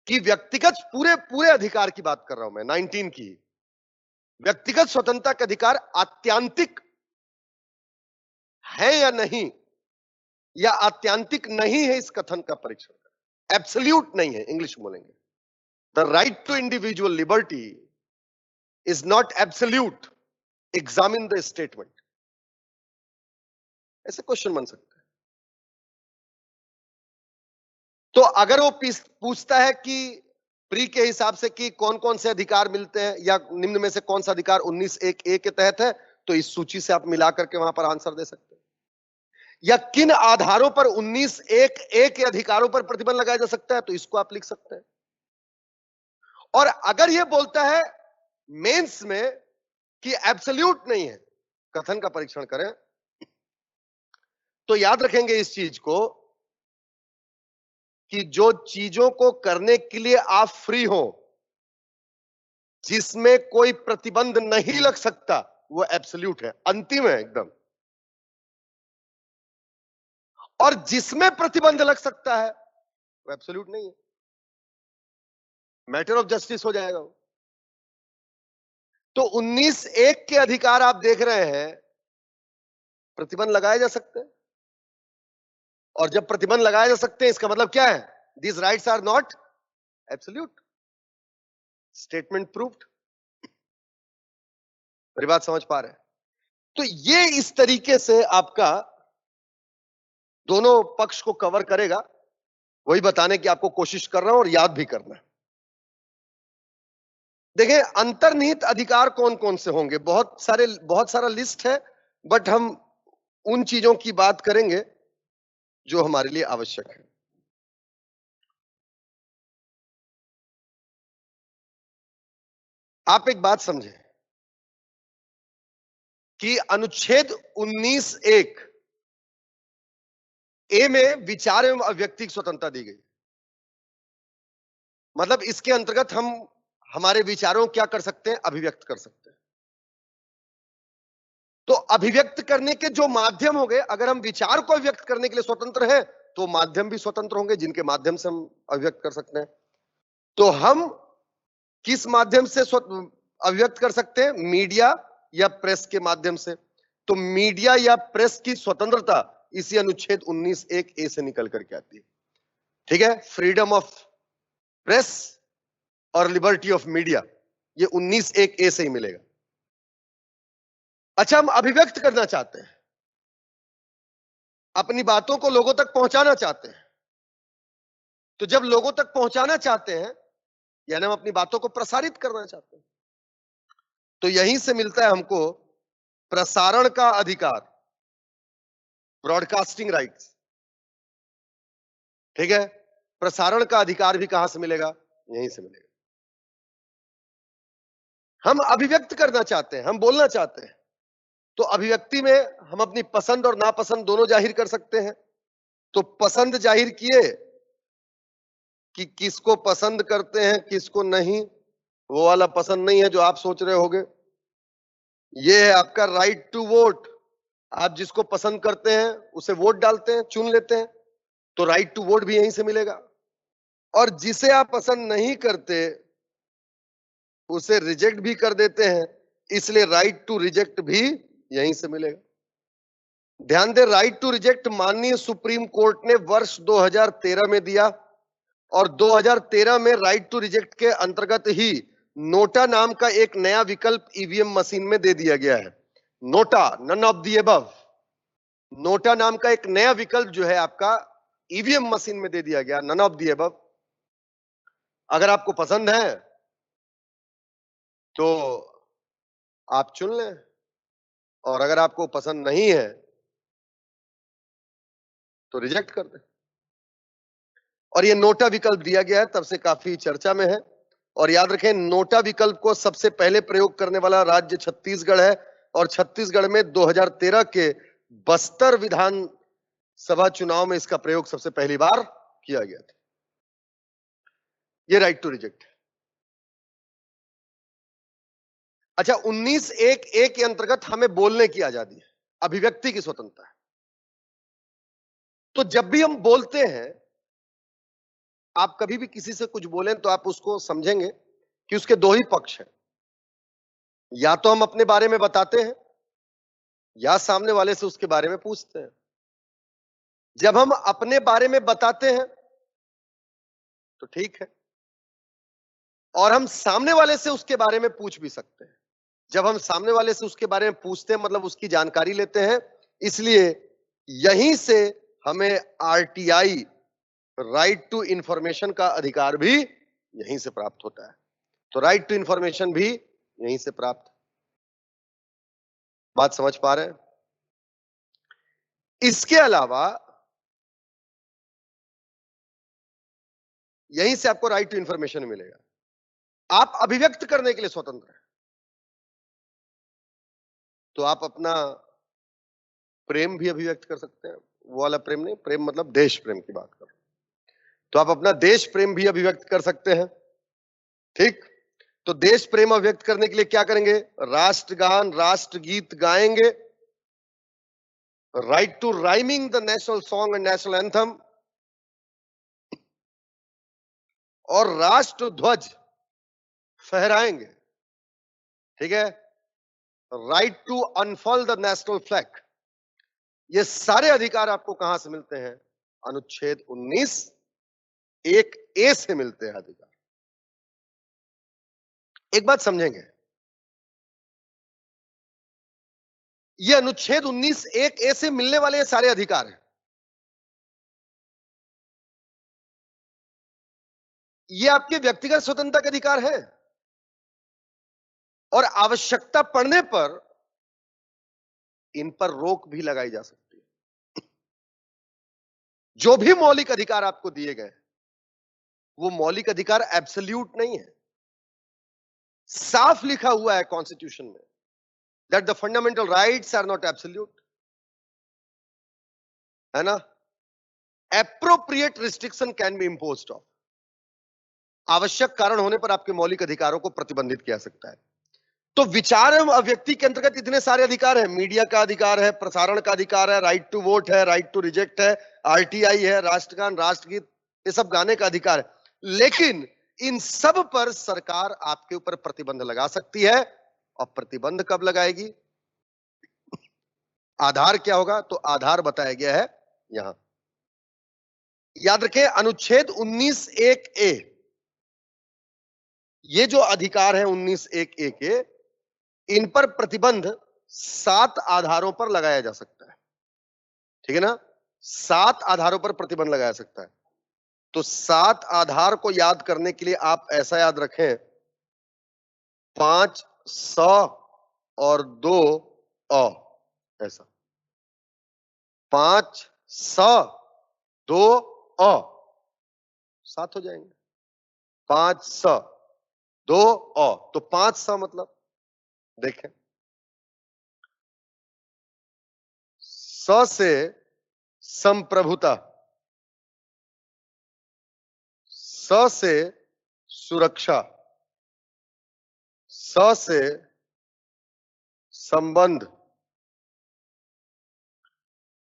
कि व्यक्तिगत पूरे पूरे अधिकार की बात कर रहा हूं मैं, 19 की, व्यक्तिगत स्वतंत्रता के अधिकार आत्यांतिक है या नहीं, या आत्यांतिक नहीं है, इस कथन का परीक्षण करें। एब्सोल्यूट नहीं है, इंग्लिश में बोलेंगे। The right to individual liberty is not absolute, examine the statement. ऐसे क्वेश्चन बन सकता है। तो अगर वो पूछता है कि प्री के हिसाब से कि कौन कौन से अधिकार मिलते हैं, या निम्न में से कौन सा अधिकार 19(1)(a) के तहत है, तो इस सूची से आप मिला करके वहां पर आंसर दे सकते हैं। या किन आधारों पर 19(1)(a) के अधिकारों पर प्रतिबंध लगाया जा सकता है, तो इसको आप लिख सकते हैं। और अगर यह बोलता है मेंस में कि एब्सोल्यूट नहीं है, कथन का परीक्षण करें, तो याद रखेंगे इस चीज को कि जो चीजों को करने के लिए आप फ्री हो, जिसमें कोई प्रतिबंध नहीं लग सकता, वो एब्सोल्यूट है, अंतिम है एकदम। और जिसमें प्रतिबंध लग सकता है वो एब्सोल्यूट नहीं है, मैटर ऑफ जस्टिस हो जाएगा वो। तो 19(1) के अधिकार आप देख रहे हैं प्रतिबंध लगाए जा सकते हैं, और जब प्रतिबंध लगाए जा सकते हैं इसका मतलब क्या है? These rights are not absolute. Statement proved. मेरी बात समझ पा रहे हैं? तो ये इस तरीके से आपका दोनों पक्ष को कवर करेगा, वही बताने की आपको कोशिश कर रहा हूं और याद भी करना है। देखिए, अंतर्निहित अधिकार कौन कौन से होंगे? बहुत सारा लिस्ट है, बट हम उन चीजों की बात करेंगे जो हमारे लिए आवश्यक है। आप एक बात समझें कि अनुच्छेद 19(1) ए में विचार एवं अभिव्यक्ति की स्वतंत्रता दी गई। मतलब इसके अंतर्गत हम हमारे विचारों क्या कर सकते हैं? अभिव्यक्त कर सकते हैं। तो अभिव्यक्त करने के जो माध्यम होंगे, अगर हम विचार को अभिव्यक्त करने के लिए स्वतंत्र हैं, तो माध्यम भी स्वतंत्र होंगे जिनके माध्यम से हम अभिव्यक्त कर सकते हैं। तो हम किस माध्यम से अभिव्यक्त कर सकते हैं? मीडिया या प्रेस के माध्यम से। तो मीडिया या प्रेस की स्वतंत्रता इसी अनुच्छेद 19(1) ए से निकल करके आती है। ठीक है, फ्रीडम ऑफ प्रेस और लिबर्टी ऑफ मीडिया, ये 19(1) ए से ही मिलेगा। अच्छा, हम अभिव्यक्त करना चाहते हैं, अपनी बातों को लोगों तक पहुंचाना चाहते हैं। तो जब लोगों तक पहुंचाना चाहते हैं, यानी हम अपनी बातों को प्रसारित करना चाहते हैं, तो यहीं से मिलता है हमको प्रसारण का अधिकार, ब्रॉडकास्टिंग राइट्स। ठीक है, प्रसारण का अधिकार भी कहां से मिलेगा? यहीं से मिलेगा। हम अभिव्यक्त करना चाहते हैं, हम बोलना चाहते हैं, तो अभिव्यक्ति में हम अपनी पसंद और नापसंद दोनों जाहिर कर सकते हैं। तो पसंद जाहिर किए कि किसको पसंद करते हैं, किसको नहीं, वो वाला पसंद नहीं है जो आप सोच रहे होगे। ये है आपका राइट टू वोट। आप जिसको पसंद करते हैं उसे वोट डालते हैं, चुन लेते हैं, तो राइट टू वोट भी यहीं से मिलेगा। और जिसे आप पसंद नहीं करते उसे रिजेक्ट भी कर देते हैं, इसलिए राइट टू रिजेक्ट भी यहीं से मिलेगा। ध्यान दें, राइट टू रिजेक्ट माननीय सुप्रीम कोर्ट ने वर्ष 2013 में दिया, और 2013 में राइट टू रिजेक्ट के अंतर्गत ही नोटा नाम का एक नया विकल्प ईवीएम मशीन में दे दिया गया है। NOTA, none of the above. NOTA नाम का एक नया विकल्प जो है आपका ईवीएम मशीन में दे दिया गया, नन ऑफ दी अबव। अगर आपको पसंद है तो आप चुन लें, और अगर आपको पसंद नहीं है तो रिजेक्ट कर दें। और ये नोटा विकल्प दिया गया है, तब से काफी चर्चा में है। और याद रखें, नोटा विकल्प को सबसे पहले प्रयोग करने वाला राज्य छत्तीसगढ़ है, और छत्तीसगढ़ में 2013 के बस्तर विधानसभा चुनाव में इसका प्रयोग सबसे पहली बार किया गया था। ये राइट टू रिजेक्ट है। अच्छा, 19(1) के अंतर्गत हमें बोलने की आजादी है, अभिव्यक्ति की स्वतंत्रता है। तो जब भी हम बोलते हैं, आप कभी भी किसी से कुछ बोलें तो आप उसको समझेंगे कि उसके दो ही पक्ष हैं। या तो हम अपने बारे में बताते हैं, या सामने वाले से उसके बारे में पूछते हैं। जब हम अपने बारे में बताते हैं तो ठीक है, और हम सामने वाले से उसके बारे में पूछ भी सकते हैं। जब हम सामने वाले से उसके बारे में पूछते हैं, मतलब उसकी जानकारी लेते हैं, इसलिए यहीं से हमें आरटीआई, राइट टू इंफॉर्मेशन का अधिकार भी यहीं से प्राप्त होता है। तो राइट टू इंफॉर्मेशन भी यहीं से प्राप्त। बात समझ पा रहे हैं? इसके अलावा यहीं से आपको राइट टू इंफॉर्मेशन मिलेगा। आप अभिव्यक्त करने के लिए स्वतंत्र हैं। तो आप अपना प्रेम भी अभिव्यक्त कर सकते हैं। वो वाला प्रेम नहीं, प्रेम मतलब देश प्रेम की बात कर रहे हैं। तो आप अपना देश प्रेम भी अभिव्यक्त कर सकते हैं। ठीक, तो देश प्रेम अभिव्यक्त करने के लिए क्या करेंगे? राष्ट्रगान, राष्ट्रगीत गाएंगे। Right to rhyming the national song and national anthem, और राष्ट्र ध्वज फहराएंगे। ठीक है, right to unfurl the national flag, ये सारे अधिकार आपको कहां से मिलते हैं? अनुच्छेद 19 एक ए से मिलते हैं अधिकार। एक बात समझेंगे, ये अनुच्छेद 19 एक ए से मिलने वाले ये सारे अधिकार हैं। ये आपके व्यक्तिगत स्वतंत्रता का अधिकार है और आवश्यकता पड़ने पर इन पर रोक भी लगाई जा सकती है। जो भी मौलिक अधिकार आपको दिए गए वो मौलिक अधिकार एब्सोल्यूट नहीं है। साफ लिखा हुआ है कॉन्स्टिट्यूशन में that the fundamental rights are not absolute, है ना। Appropriate restriction can be imposed of, आवश्यक कारण होने पर आपके मौलिक अधिकारों को प्रतिबंधित किया सकता है। तो विचार एवं अभिव्यक्ति के अंतर्गत इतने सारे अधिकार हैं। मीडिया का अधिकार है, प्रसारण का अधिकार है, राइट टू वोट है, राइट टू रिजेक्ट है, आरटीआई है, राष्ट्रगान, राष्ट्रगीत, ये सब गाने का अधिकार है। लेकिन इन सब पर सरकार आपके ऊपर प्रतिबंध लगा सकती है। और प्रतिबंध कब लगाएगी? आधार क्या होगा? तो आधार बताया गया है यहां, याद रखें, अनुच्छेद 19 एक ए, ये जो अधिकार है 19 एक ए के, इन पर प्रतिबंध 7 आधारों पर लगाया जा सकता है। ठीक है ना, 7 आधारों पर प्रतिबंध लगाया सकता है। तो 7 आधार को याद करने के लिए आप ऐसा याद रखें, 5 स और 2 अ, ऐसा 5 स 2 अ, 7 हो जाएंगे। 5 स 2 अ, तो 5 स मतलब देखें, स से संप्रभुता, स से सुरक्षा, स से संबंध,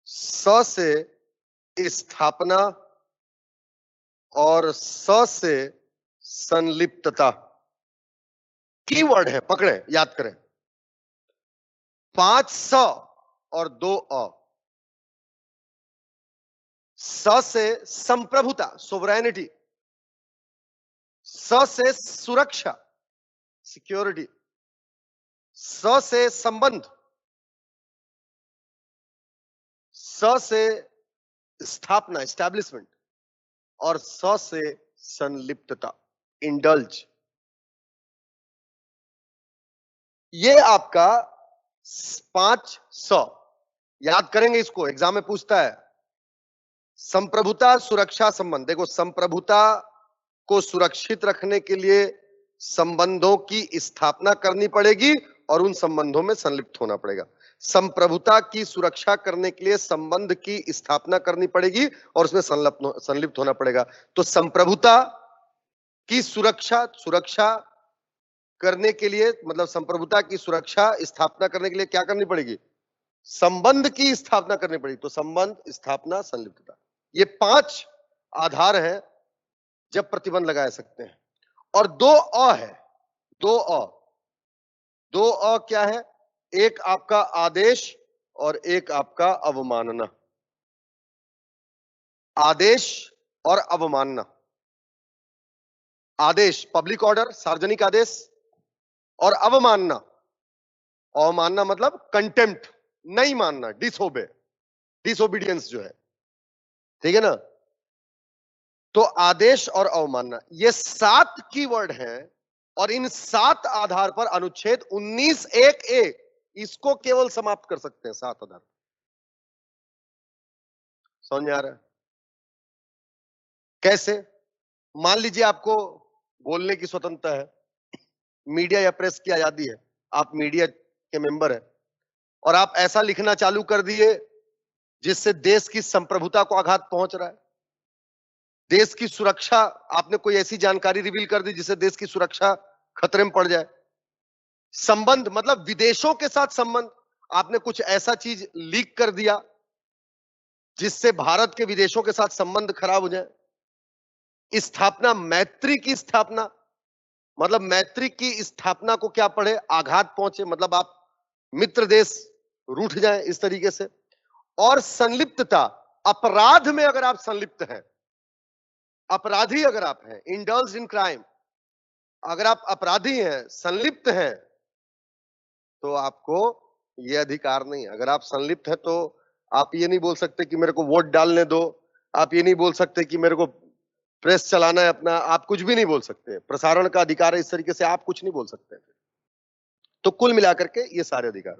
स से स्थापना और स से संलिप्तता। कीवर्ड है, पकड़े, याद करें। 5 स और 2 अ। स से संप्रभुता, सोवरेनिटी, स से सुरक्षा, सिक्योरिटी, स से संबंध, स से स्थापना, एस्टैब्लिशमेंट, और स से संलिप्तता, इंडल्ज। ये आपका 5 स, याद करेंगे इसको, एग्जाम में पूछता है। संप्रभुता, सुरक्षा, संबंध। देखो, संप्रभुता को सुरक्षित रखने के लिए संबंधों की स्थापना करनी पड़ेगी और उन संबंधों में संलिप्त होना पड़ेगा। संप्रभुता की सुरक्षा करने के लिए संबंध की स्थापना करनी पड़ेगी और उसमें संलिप्त होना पड़ेगा। तो संप्रभुता की सुरक्षा करने के लिए, मतलब संप्रभुता की सुरक्षा स्थापना करने के लिए क्या करनी पड़ेगी? संबंध की स्थापना करनी पड़ेगी। तो संबंध, स्थापना, संलिप्तता, ये 5 आधार हैं जब प्रतिबंध लगा सकते हैं। और 2 अ है, 2 अ। 2 अ क्या है? एक आपका आदेश और एक आपका अवमानना। आदेश और अवमानना। आदेश पब्लिक ऑर्डर, सार्वजनिक आदेश, और अवमानना, अवमानना मतलब कंटेम्प्ट, नहीं मानना, डिसोबीडियंस जो है, ठीक है ना। तो आदेश और अवमानना, ये 7 कीवर्ड हैं और इन 7 आधार पर अनुच्छेद 19 एक ए इसको केवल समाप्त कर सकते हैं। 7 आधार, समझ में आ रहा है? कैसे? मान लीजिए आपको बोलने की स्वतंत्रता है, मीडिया या प्रेस की आजादी है, आप मीडिया के मेंबर हैं और आप ऐसा लिखना चालू कर दिए जिससे देश की संप्रभुता को आघात पहुंच रहा है, देश की सुरक्षा, आपने कोई ऐसी जानकारी रिवील कर दी जिससे देश की सुरक्षा खतरे में पड़ जाए। संबंध मतलब विदेशों के साथ संबंध, आपने कुछ ऐसा चीज लीक कर दिया जिससे भारत के विदेशों के साथ संबंध खराब हो जाए। स्थापना, मैत्री की स्थापना, मतलब मैत्री की स्थापना को क्या पड़े, आघात पहुंचे, मतलब आप मित्र देश रूठ जाए इस तरीके से। और संलिप्तता, अपराध में अगर आप संलिप्त हैं, अपराधी अगर आप हैं, इंडल्ज इन क्राइम, अगर आप अपराधी हैं, संलिप्त हैं, तो आपको ये अधिकार नहीं है। अगर आप संलिप्त हैं तो आप ये नहीं बोल सकते कि मेरे को वोट डालने दो, आप ये नहीं बोल सकते कि मेरे को प्रेस चलाना है अपना, आप कुछ भी नहीं बोल सकते। प्रसारण का अधिकार है, इस तरीके से आप कुछ नहीं बोल सकते। तो कुल मिलाकर के ये सारे अधिकार।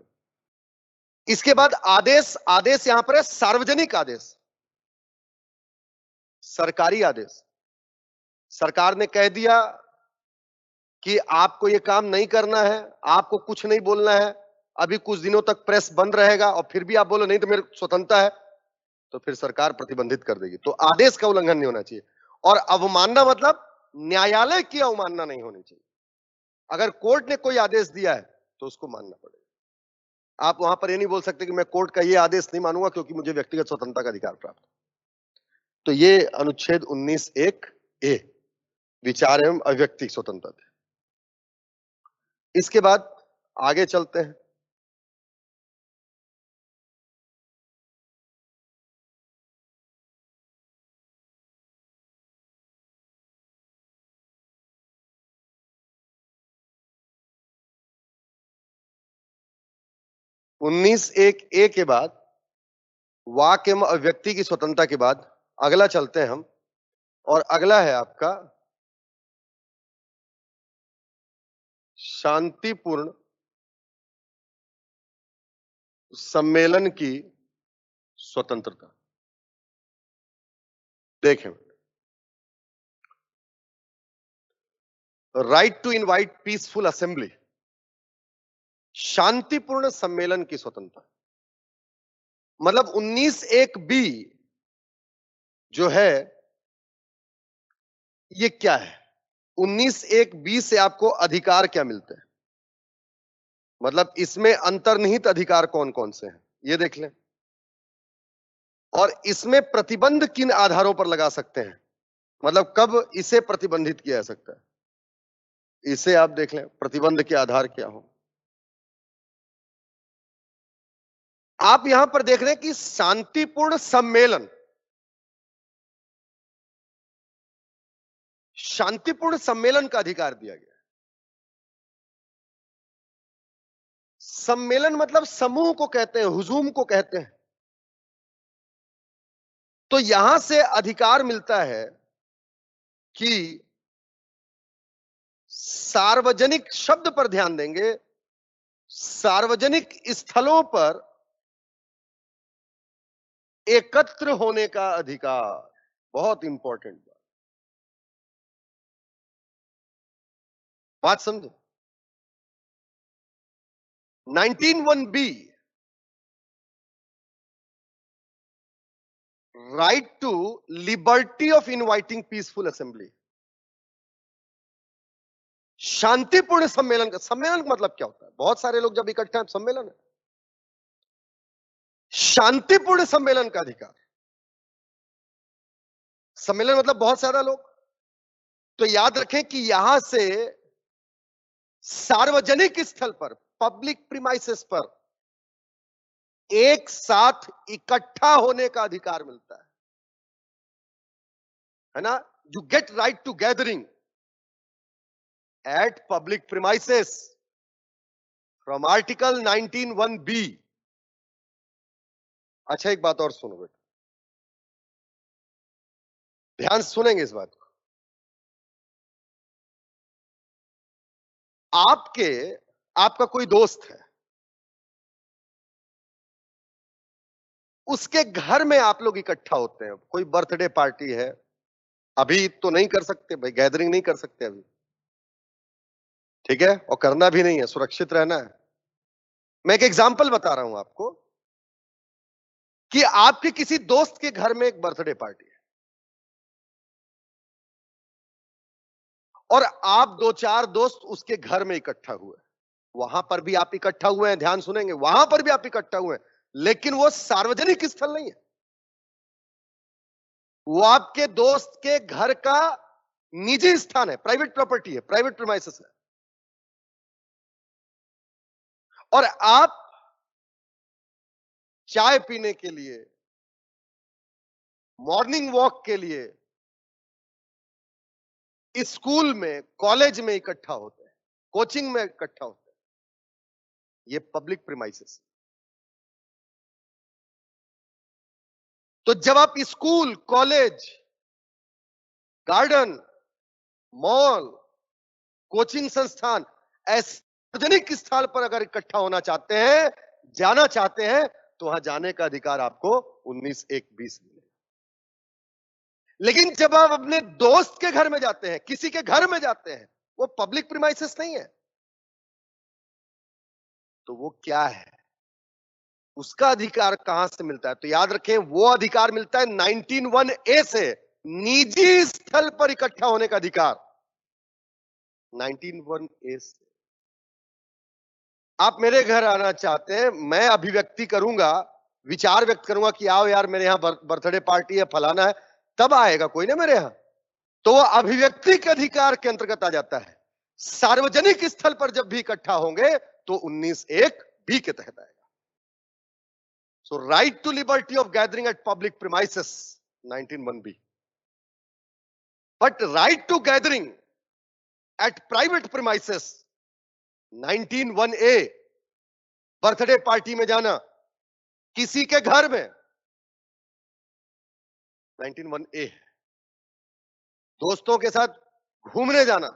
इसके बाद आदेश, आदेश यहां पर है सार्वजनिक आदेश, सरकारी आदेश। सरकार ने कह दिया कि आपको ये काम नहीं करना है, आपको कुछ नहीं बोलना है, अभी कुछ दिनों तक प्रेस बंद रहेगा, और फिर भी आप बोलो नहीं तो मेरी स्वतंत्रता है, तो फिर सरकार प्रतिबंधित कर देगी। तो आदेश का उल्लंघन नहीं होना चाहिए। और अवमानना मतलब न्यायालय की अवमानना नहीं होनी चाहिए। अगर कोर्ट ने कोई आदेश दिया है तो उसको मानना पड़ेगा। आप वहां पर ये नहीं बोल सकते कि मैं कोर्ट का ये आदेश नहीं मानूंगा क्योंकि मुझे व्यक्तिगत स्वतंत्रता का अधिकार प्राप्त है। तो ये अनुच्छेद 19(1)(a) विचार एवं अभिव्यक्ति स्वतंत्रता थे। इसके बाद आगे चलते हैं। उन्नीस एक ए के बाद, वाक्य एवं अभिव्यक्ति की स्वतंत्रता के बाद अगला चलते हैं हम, और अगला है आपका शांतिपूर्ण सम्मेलन की स्वतंत्रता। देखें, right to invite peaceful assembly, शांतिपूर्ण सम्मेलन की स्वतंत्रता। मतलब 19(1)(b) जो है ये क्या है? 19(1)(b) से आपको अधिकार क्या मिलते हैं? मतलब इसमें अंतर्निहित अधिकार कौन कौन से हैं ये देख लें। और इसमें प्रतिबंध किन आधारों पर लगा सकते हैं, मतलब कब इसे प्रतिबंधित किया जा सकता है, इसे आप देख लें, प्रतिबंध के आधार क्या हो। आप यहां पर देख रहे हैं कि शांतिपूर्ण सम्मेलन, शांतिपूर्ण सम्मेलन का अधिकार दिया गया। सम्मेलन मतलब समूह को कहते हैं, हुजूम को कहते हैं। तो यहां से अधिकार मिलता है कि सार्वजनिक, शब्द पर ध्यान देंगे, सार्वजनिक स्थलों पर एकत्र होने का अधिकार। बहुत इंपॉर्टेंट बात समझे। 19(1)(b) right to liberty of inviting peaceful assembly. शांतिपूर्ण सम्मेलन का, सम्मेलन का मतलब क्या होता है? बहुत सारे लोग जब इकट्ठे हैं, सम्मेलन है। शांतिपूर्ण सम्मेलन का अधिकार, सम्मेलन मतलब बहुत सारा लोग। तो याद रखें कि यहां से सार्वजनिक स्थल पर, पब्लिक प्रीमाइसेस पर एक साथ इकट्ठा होने का अधिकार मिलता है ना। You get right to gathering at public premises from article 19(1)(b). अच्छा, एक बात और सुनो बेटा, ध्यान सुनेंगे इस बात को। आपका कोई दोस्त है, उसके घर में आप लोग इकट्ठा होते हैं, कोई बर्थडे पार्टी है, अभी तो नहीं कर सकते भाई, गैदरिंग नहीं कर सकते अभी, ठीक है, और करना भी नहीं है, सुरक्षित रहना है। मैं एक एग्जांपल बता रहा हूं आपको कि आपके किसी दोस्त के घर में एक बर्थडे पार्टी है, और आप 2-4 दोस्त उसके घर में इकट्ठा हुए, वहां पर भी आप इकट्ठा हुए हैं, ध्यान सुनेंगे, वहां पर भी आप इकट्ठा हुए हैं, लेकिन वो सार्वजनिक स्थल नहीं है, वो आपके दोस्त के घर का निजी स्थान है, प्राइवेट प्रॉपर्टी है, प्राइवेट प्रीमाइसेस है। और आप चाय पीने के लिए, मॉर्निंग वॉक के लिए स्कूल में, कॉलेज में इकट्ठा होते हैं, कोचिंग में इकट्ठा होते हैं। ये पब्लिक प्रीमाइसेस। तो जब आप school, college, garden, mall, coaching संस्थान, ऐसे सार्वजनिक स्थल पर अगर इकट्ठा होना चाहते हैं, जाना चाहते हैं, तो वहां जाने का अधिकार आपको 19(1)(20 मिलेगा। लेकिन जब आप अपने दोस्त के घर में जाते हैं, किसी के घर में जाते हैं, वो पब्लिक प्रीमाइसेस नहीं है, तो वो क्या है? उसका अधिकार कहां से मिलता है? तो याद रखें, वो अधिकार मिलता है 19(1)(a) से, निजी स्थल पर इकट्ठा होने का अधिकार 19(1)(a) से। आप मेरे घर आना चाहते हैं, मैं अभिव्यक्ति करूंगा, विचार व्यक्त करूंगा कि आओ यार मेरे यहां बर्थडे पार्टी है, फलाना है, तब आएगा कोई ना मेरे यहां, तो वो अभिव्यक्ति के अधिकार के अंतर्गत आ जाता है। सार्वजनिक स्थल पर जब भी इकट्ठा होंगे तो 19(1)(b) के तहत आएगा। So right to liberty of gathering at public premises 19(1)(b), but right to gathering at private premises 19(1)(a), birthday party में जाना किसी के घर में 19(1)(a) है। दोस्तों के साथ घूमने जाना,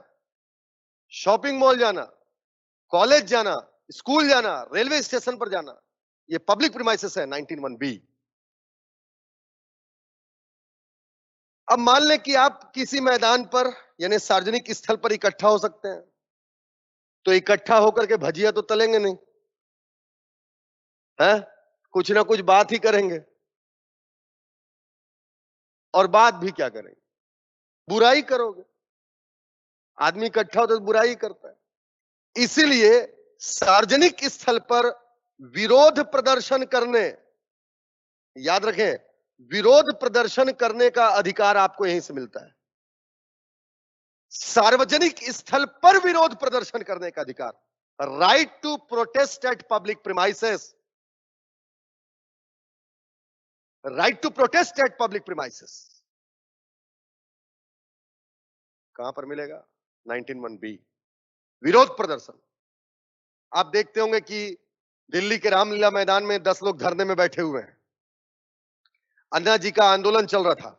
शॉपिंग मॉल जाना, कॉलेज जाना, स्कूल जाना, रेलवे स्टेशन पर जाना, ये पब्लिक प्रीमाइसेस है 19(1)(b). अब मान लें कि आप किसी मैदान पर यानी सार्वजनिक स्थल पर इकट्ठा हो सकते हैं, तो इकट्ठा होकर के भजिया तो तलेंगे नहीं, है? कुछ ना कुछ बात ही करेंगे, और बात भी क्या करेंगे? बुराई करोगे। आदमी इकट्ठा होता है तो बुराई करता है। इसीलिए सार्वजनिक स्थल पर विरोध प्रदर्शन करने, याद रखें, विरोध प्रदर्शन करने का अधिकार आपको यहीं से मिलता है। सार्वजनिक स्थल पर विरोध प्रदर्शन करने का अधिकार, right to protest at public premises, right to protest at public premises कहां पर मिलेगा? 19(1)(b), विरोध प्रदर्शन। आप देखते होंगे कि दिल्ली के रामलीला मैदान में 10 लोग धरने में बैठे हुए हैं, अन्ना जी का आंदोलन चल रहा था,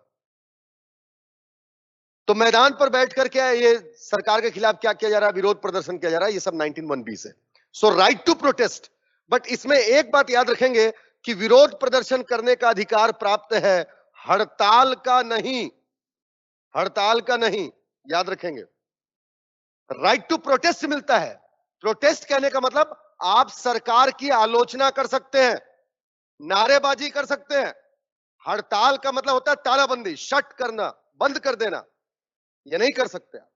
तो मैदान पर बैठकर क्या ये सरकार के खिलाफ क्या किया जा रहा है? विरोध प्रदर्शन किया जा रहा है। ये सब 19(1)(b) से। सो राइट टू प्रोटेस्ट, बट इसमें एक बात याद रखेंगे कि विरोध प्रदर्शन करने का अधिकार प्राप्त है, हड़ताल का नहीं, हड़ताल का नहीं, याद रखेंगे। राइट टू प्रोटेस्ट मिलता है। प्रोटेस्ट कहने का मतलब आप सरकार की आलोचना कर सकते हैं, नारेबाजी कर सकते हैं। हड़ताल का मतलब होता है तालाबंदी, शट करना, बंद कर देना, ये नहीं कर सकते आप।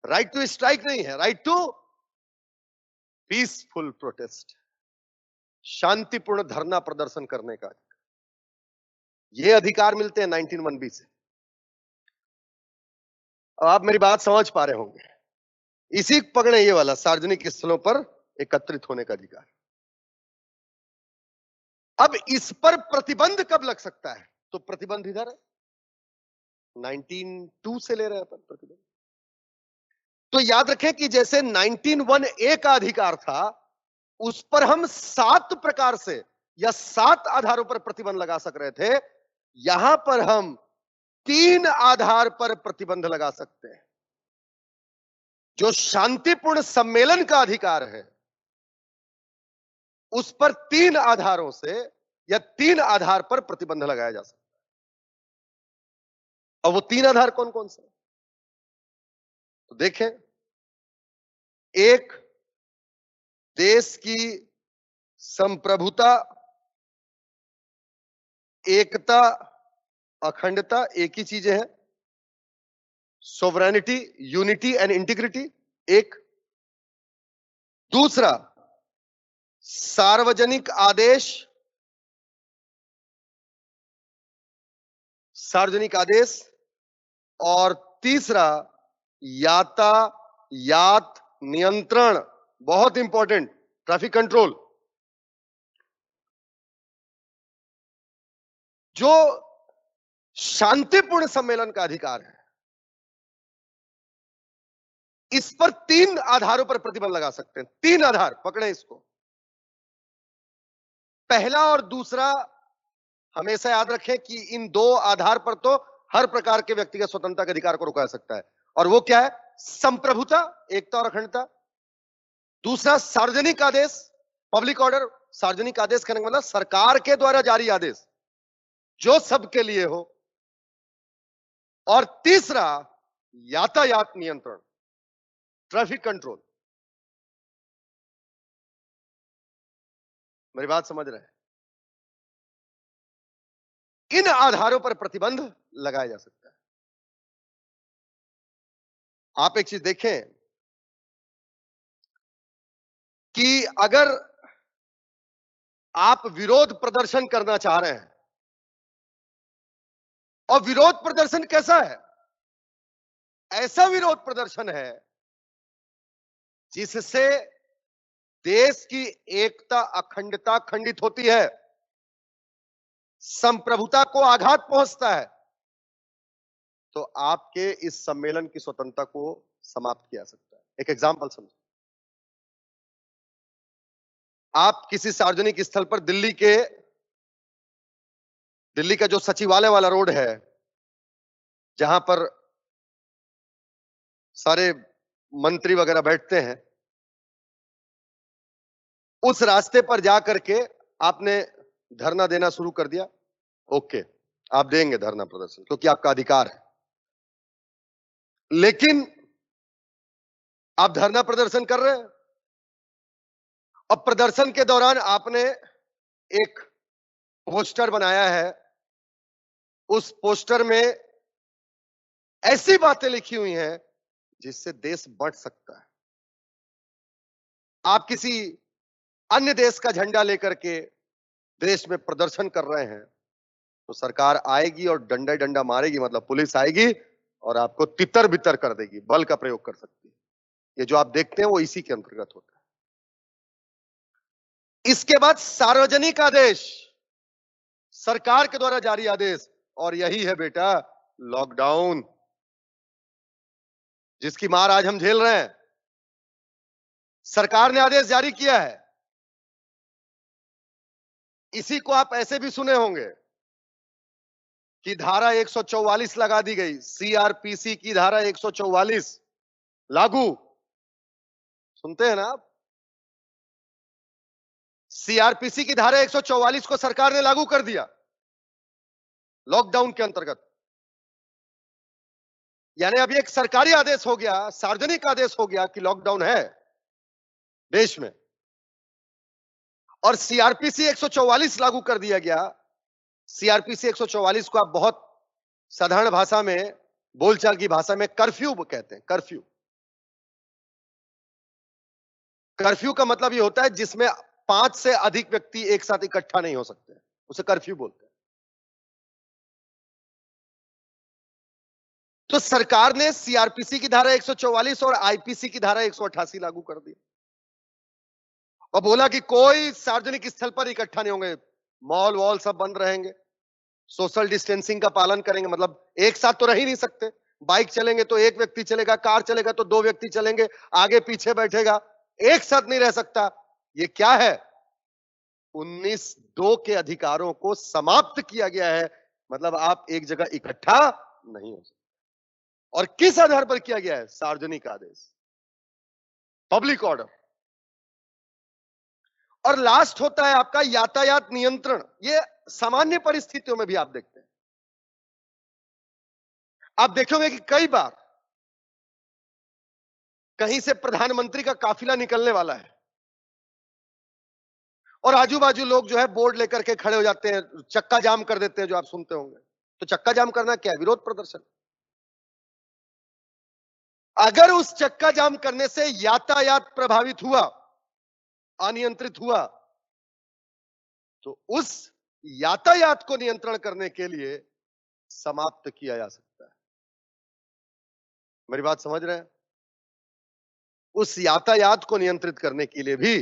राइट टू स्ट्राइक नहीं है, राइट टू पीसफुल प्रोटेस्ट, शांतिपूर्ण धरना प्रदर्शन करने का ये अधिकार मिलते हैं 19(1)(b) से। आप मेरी बात समझ पा रहे होंगे। इसी पकड़े ये वाला सार्वजनिक स्थलों पर एकत्रित होने का अधिकार। अब इस पर प्रतिबंध कब लग सकता है? तो प्रतिबंध इधर है, 19(2) से ले रहे हैं अपन प्रतिबंध। तो याद रखें कि जैसे 19(1)(a) का अधिकार था, उस पर हम 7 प्रकार से या 7 आधारों पर प्रतिबंध लगा सक रहे थे, यहां पर हम 3 आधार पर प्रतिबंध लगा सकते हैं। जो शांतिपूर्ण सम्मेलन का अधिकार है, उस पर 3 आधारों से या 3 आधार पर प्रतिबंध लगाया जा सकता है। और वो 3 आधार कौन कौन से? तो देखें, एक, देश की संप्रभुता, एकता, अखंडता, एक ही चीजें हैं, सोवरेनिटी, यूनिटी एंड इंटीग्रिटी, एक। दूसरा, सार्वजनिक आदेश, सार्वजनिक आदेश। और तीसरा, यातायात नियंत्रण, बहुत इंपॉर्टेंट, ट्रैफिक कंट्रोल। जो शांतिपूर्ण सम्मेलन का अधिकार है, इस पर 3 आधारों पर प्रतिबंध लगा सकते हैं। 3 आधार पकड़े इसको। पहला और दूसरा हमेशा याद रखें कि इन 2 आधार पर तो हर प्रकार के व्यक्तिगत स्वतंत्रता के अधिकार को रोका जा सकता है, और वो क्या है? संप्रभुता, एकता और अखंडता। दूसरा सार्वजनिक आदेश, पब्लिक ऑर्डर। सार्वजनिक आदेश कहने का मतलब सरकार के द्वारा जारी आदेश जो सबके लिए हो। और तीसरा यातायात नियंत्रण, ट्रैफिक कंट्रोल। मेरी बात समझ रहे हैं? इन आधारों पर प्रतिबंध लगाया जा सकता है। आप एक चीज देखें कि अगर आप विरोध प्रदर्शन करना चाह रहे हैं, और विरोध प्रदर्शन कैसा है? ऐसा विरोध प्रदर्शन है जिससे देश की एकता, अखंडता खंडित होती है, संप्रभुता को आघात पहुंचता है, तो आपके इस सम्मेलन की स्वतंत्रता को समाप्त किया जा सकता है। एक एग्जांपल समझो। आप किसी सार्वजनिक स्थल पर दिल्ली का जो सचिवालय वाला रोड है, जहां पर सारे मंत्री वगैरह बैठते हैं, उस रास्ते पर जाकर के आपने धरना देना शुरू कर दिया। ओके, आप देंगे धरना प्रदर्शन क्योंकि आपका अधिकार है। लेकिन आप धरना प्रदर्शन कर रहे हैं और प्रदर्शन के दौरान आपने एक पोस्टर बनाया है। उस पोस्टर में ऐसी बातें लिखी हुई हैं जिससे देश बढ़ सकता है। आप किसी अन्य देश का झंडा लेकर के देश में प्रदर्शन कर रहे हैं, तो सरकार आएगी और डंडा डंडा मारेगी, मतलब पुलिस आएगी और आपको तितर बितर कर देगी, बल का प्रयोग कर सकती है। ये जो आप देखते हैं वो इसी के अंतर्गत होता है। इसके बाद सार्वजनिक आदेश, सरकार के द्वारा जारी आदेश, और यही है बेटा लॉकडाउन, जिसकी मार आज हम झेल रहे हैं। सरकार ने आदेश जारी किया है। इसी को आप ऐसे भी सुने होंगे कि धारा 144 लगा दी गई, सीआरपीसी की धारा 144 लागू। सुनते हैं ना आप? सीआरपीसी की धारा 144 को सरकार ने लागू कर दिया लॉकडाउन के अंतर्गत। यानी अब एक सरकारी आदेश हो गया, सार्वजनिक आदेश हो गया कि लॉकडाउन है देश में, और सीआरपीसी 144 लागू कर दिया गया। सीआरपीसी 144 को आप बहुत साधारण भाषा में, बोलचाल की भाषा में कर्फ्यू कहते हैं। कर्फ्यू, कर्फ्यू का मतलब ये होता है जिसमें 5 से अधिक व्यक्ति एक साथ इकट्ठा नहीं हो सकते, उसे कर्फ्यू बोलते हैं। तो सरकार ने सीआरपीसी की धारा 144 और आईपीसी की धारा 188 लागू कर दी और बोला कि कोई सार्वजनिक स्थल पर इकट्ठा नहीं होंगे, मॉल वॉल सब बंद रहेंगे, सोशल डिस्टेंसिंग का पालन करेंगे। मतलब एक साथ तो रह ही नहीं सकते, बाइक चलेंगे तो एक व्यक्ति चलेगा, कार चलेगा तो 2 व्यक्ति चलेंगे, आगे पीछे बैठेगा, एक साथ नहीं रह सकता। ये क्या है? 19(2) के अधिकारों को समाप्त किया गया है। मतलब आप एक जगह इकट्ठा नहीं हो सकते। और किस आधार पर किया गया है? सार्वजनिक आदेश, पब्लिक ऑर्डर। और लास्ट होता है आपका यातायात नियंत्रण। ये सामान्य परिस्थितियों में भी आप देखते हैं, आप देखोगे कि कई बार कहीं से प्रधानमंत्री का काफिला निकलने वाला है और आजू बाजू लोग जो है बोर्ड लेकर के खड़े हो जाते हैं, चक्का जाम कर देते हैं, जो आप सुनते होंगे। तो चक्का जाम करना क्या है? विरोध प्रदर्शन। अगर उस चक्का जाम करने से यातायात प्रभावित हुआ, अनियंत्रित हुआ, तो उस यातायात को नियंत्रण करने के लिए समाप्त किया जा सकता है। मेरी बात समझ रहे हैं? उस यातायात को नियंत्रित करने के लिए भी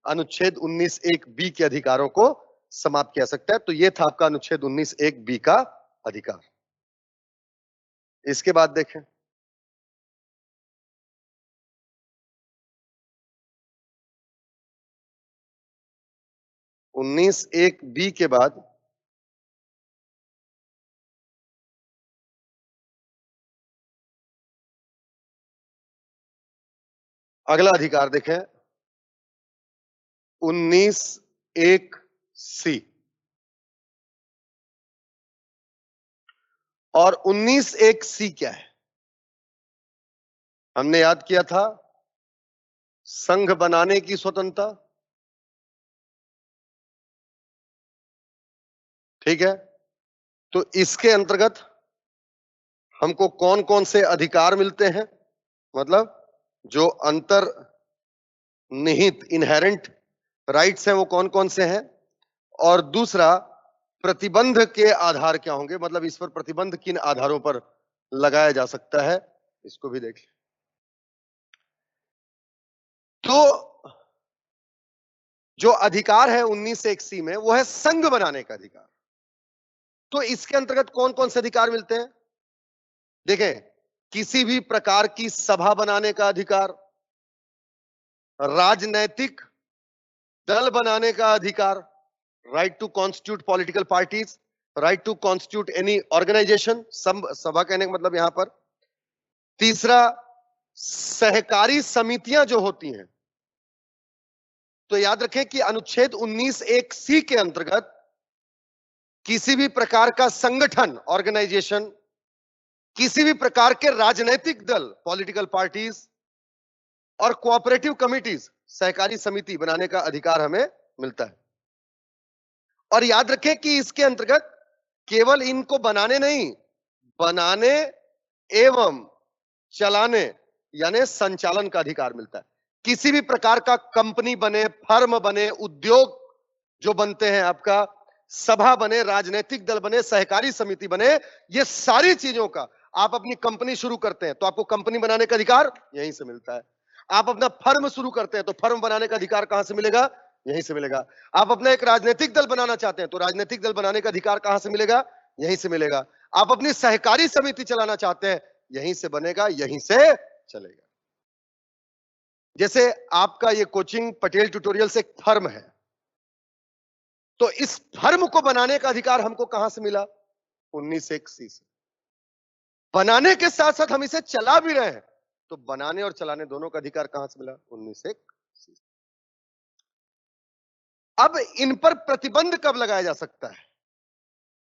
अनुच्छेद 19(1)(b) के अधिकारों को समाप्त किया जा सकता है। तो ये था आपका अनुच्छेद 19(1)(b) का अधिकार। इसके बाद देखें, उन्नीस एक बी के बाद अगला अधिकार देखें, 19(1)(c) और 19(1)(c) क्या है? हमने याद किया था संघ बनाने की स्वतंत्रता, ठीक है। तो इसके अंतर्गत हमको कौन कौन से अधिकार मिलते हैं, मतलब जो अंतर निहित इनहेरेंट राइट्स हैं वो कौन कौन से हैं, और दूसरा प्रतिबंध के आधार क्या होंगे, मतलब इस पर प्रतिबंध किन आधारों पर लगाया जा सकता है, इसको भी देख लें। तो जो अधिकार है 19(1)(c) में वो है संघ बनाने का अधिकार। तो इसके अंतर्गत कौन कौन से अधिकार मिलते हैं? देखें, किसी भी प्रकार की सभा बनाने का अधिकार, राजनैतिक दल बनाने का अधिकार, right to constitute political parties, right to constitute any organization, सभा कहने का मतलब यहां पर। तीसरा, सहकारी समितियां जो होती हैं, तो याद रखें कि अनुच्छेद 19(1)(c) के अंतर्गत किसी भी प्रकार का संगठन, ऑर्गेनाइजेशन, किसी भी प्रकार के राजनीतिक दल, पॉलिटिकल पार्टीज, और कोऑपरेटिव कमिटीज, सहकारी समिति बनाने का अधिकार हमें मिलता है। और याद रखें कि इसके अंतर्गत केवल इनको बनाने नहीं, बनाने एवं चलाने यानी संचालन का अधिकार मिलता है। किसी भी प्रकार का कंपनी बने, फर्म बने, उद्योग जो बनते हैं आपका, सभा बने, राजनीतिक दल बने, सहकारी समिति बने, ये सारी चीजों का आप अपनी कंपनी शुरू करते हैं तो आपको कंपनी बनाने का अधिकार यहीं से मिलता है। आप अपना फर्म शुरू करते हैं तो फर्म बनाने का अधिकार कहां से मिलेगा? यहीं से मिलेगा। आप अपना एक राजनीतिक दल बनाना चाहते हैं तो राजनीतिक दल बनाने का अधिकार कहां से मिलेगा? यहीं से मिलेगा। आप अपनी सहकारी समिति चलाना चाहते हैं, यहीं से बनेगा, यहीं से चलेगा। जैसे आपका ये कोचिंग पटेल ट्यूटोरियल्स एक फर्म है, तो इस फर्म को बनाने का अधिकार हमको कहां से मिला? 19(1)(c) से। बनाने के साथ साथ हम इसे चला भी रहे हैं, तो बनाने और चलाने दोनों का अधिकार कहां से मिला? 19(1)(c) से। अब इन पर प्रतिबंध कब लगाया जा सकता है?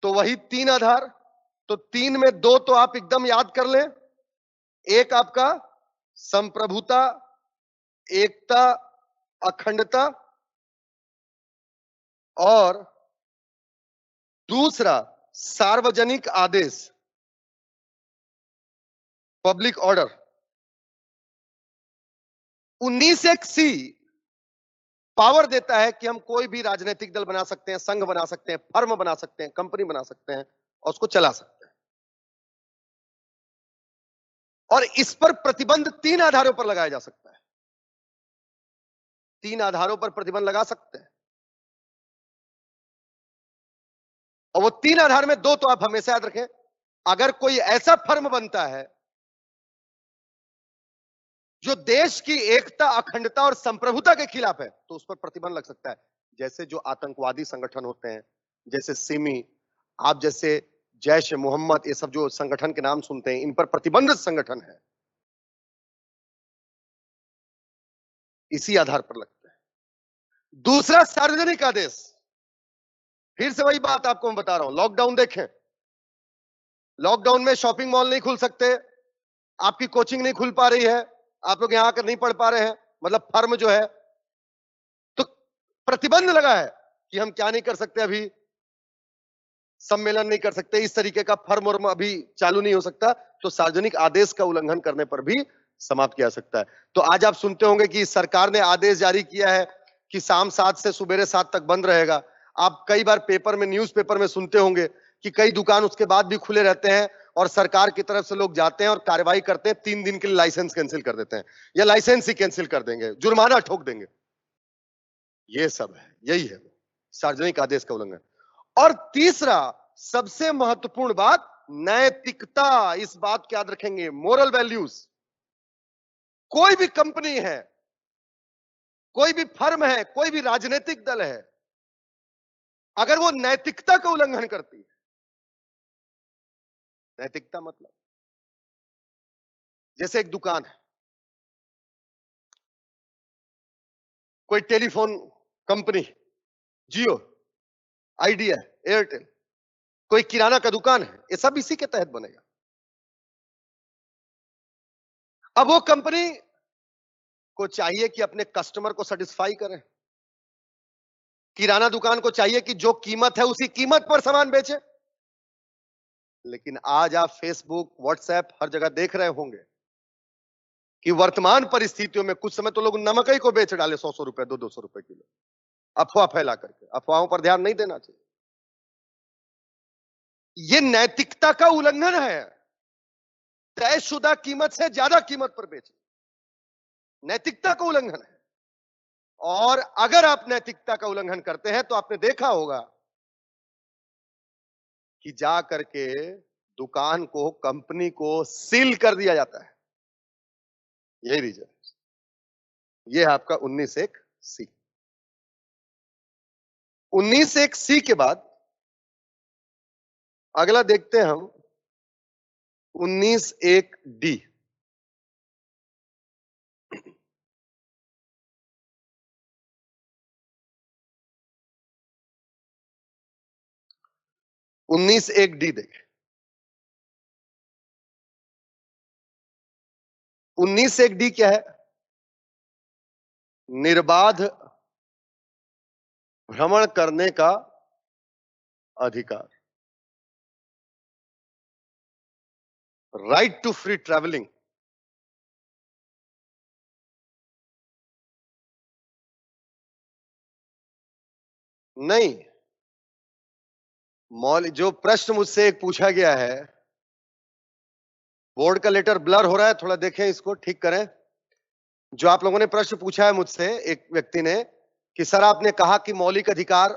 तो वही 3 आधार। तो 3 में 2 तो आप एकदम याद कर लें। एक आपका संप्रभुता, एकता, अखंडता, और दूसरा सार्वजनिक आदेश, पब्लिक ऑर्डर। 19(1)(c) पावर देता है कि हम कोई भी राजनीतिक दल बना सकते हैं, संघ बना सकते हैं, फर्म बना सकते हैं, कंपनी बना सकते हैं और उसको चला सकते हैं। और इस पर प्रतिबंध 3 आधारों पर लगाया जा सकता है। 3 आधारों पर प्रतिबंध लगा सकते हैं, और वो 3 आधार में 2 तो आप हमेशा याद रखें। अगर कोई ऐसा फर्म बनता है जो देश की एकता, अखंडता और संप्रभुता के खिलाफ है, तो उस पर प्रतिबंध लग सकता है। जैसे जो आतंकवादी संगठन होते हैं, जैसे सिमी, आप जैसे जैश ए मोहम्मद, ये सब जो संगठन के नाम सुनते हैं, इन पर प्रतिबंधित संगठन है, इसी आधार पर लगता है। दूसरा सार्वजनिक आदेश, फिर से वही बात आपको मैं बता रहा हूं। लॉकडाउन देखें, लॉकडाउन में शॉपिंग मॉल नहीं खुल सकते, आपकी कोचिंग नहीं खुल पा रही है, आप लोग यहां आकर नहीं पढ़ पा रहे हैं, मतलब फर्म जो है, तो प्रतिबंध लगा है कि हम क्या नहीं कर सकते, अभी सम्मेलन नहीं कर सकते, इस तरीके का फर्म और अभी चालू नहीं हो सकता, तो सार्वजनिक आदेश का उल्लंघन करने पर भी समाप्त किया जा सकता है। तो आज आप सुनते होंगे कि सरकार ने आदेश जारी किया है कि शाम 7 से सुबह 7 तक बंद रहेगा। आप कई बार पेपर में, न्यूज़पेपर में सुनते होंगे कि कई दुकान उसके बाद भी खुले रहते हैं और सरकार की तरफ से लोग जाते हैं और कार्रवाई करते हैं, 3 दिन के लिए लाइसेंस कैंसिल कर देते हैं, या लाइसेंस ही कैंसिल कर देंगे, जुर्माना ठोक देंगे। ये सब है, यही है। सार्वजनिक आदेश का उल्लंघन। और तीसरा सबसे महत्वपूर्ण बात, नैतिकता। इस बात को याद रखेंगे, मोरल वैल्यूज। कोई भी कंपनी है, कोई भी फर्म है, कोई भी राजनीतिक दल है, अगर वो नैतिकता का उल्लंघन करती है, नैतिकता मतलब जैसे एक दुकान है, कोई टेलीफोन कंपनी, जियो, आइडिया, एयरटेल, कोई किराना का दुकान है, ये सब इसी के तहत बनेगा। अब वो कंपनी को चाहिए कि अपने कस्टमर को सेटिस्फाई करे। किराना दुकान को चाहिए कि जो कीमत है उसी कीमत पर सामान बेचे। लेकिन आज आप फेसबुक, व्हाट्सएप हर जगह देख रहे होंगे कि वर्तमान परिस्थितियों में कुछ समय तो लोग नमक ही को बेच डाले 100-100 रुपए, 200-200 रुपए किलो, अफवाह फैला करके। अफवाहों पर ध्यान नहीं देना चाहिए। ये नैतिकता का उल्लंघन है। तयशुदा कीमत से ज्यादा कीमत पर बेचे, नैतिकता का उल्लंघन है। और अगर आप नैतिकता का उल्लंघन करते हैं तो आपने देखा होगा कि जा करके दुकान को, कंपनी को सील कर दिया जाता है। यही रीजन, ये है आपका 19(1)(c). 19(1)(c) के बाद अगला देखते हैं हम 19(1)(d). 19(1)(d) देखें। 19(1)(d) क्या है? निर्बाध भ्रमण करने का अधिकार, राइट टू फ्री ट्रैवलिंग। नहीं, मौलिक जो प्रश्न मुझसे एक पूछा गया है, बोर्ड का लेटर ब्लर हो रहा है, थोड़ा देखें इसको, ठीक करें। जो आप लोगों ने प्रश्न पूछा है मुझसे, एक व्यक्ति ने, कि सर आपने कहा कि मौलिक अधिकार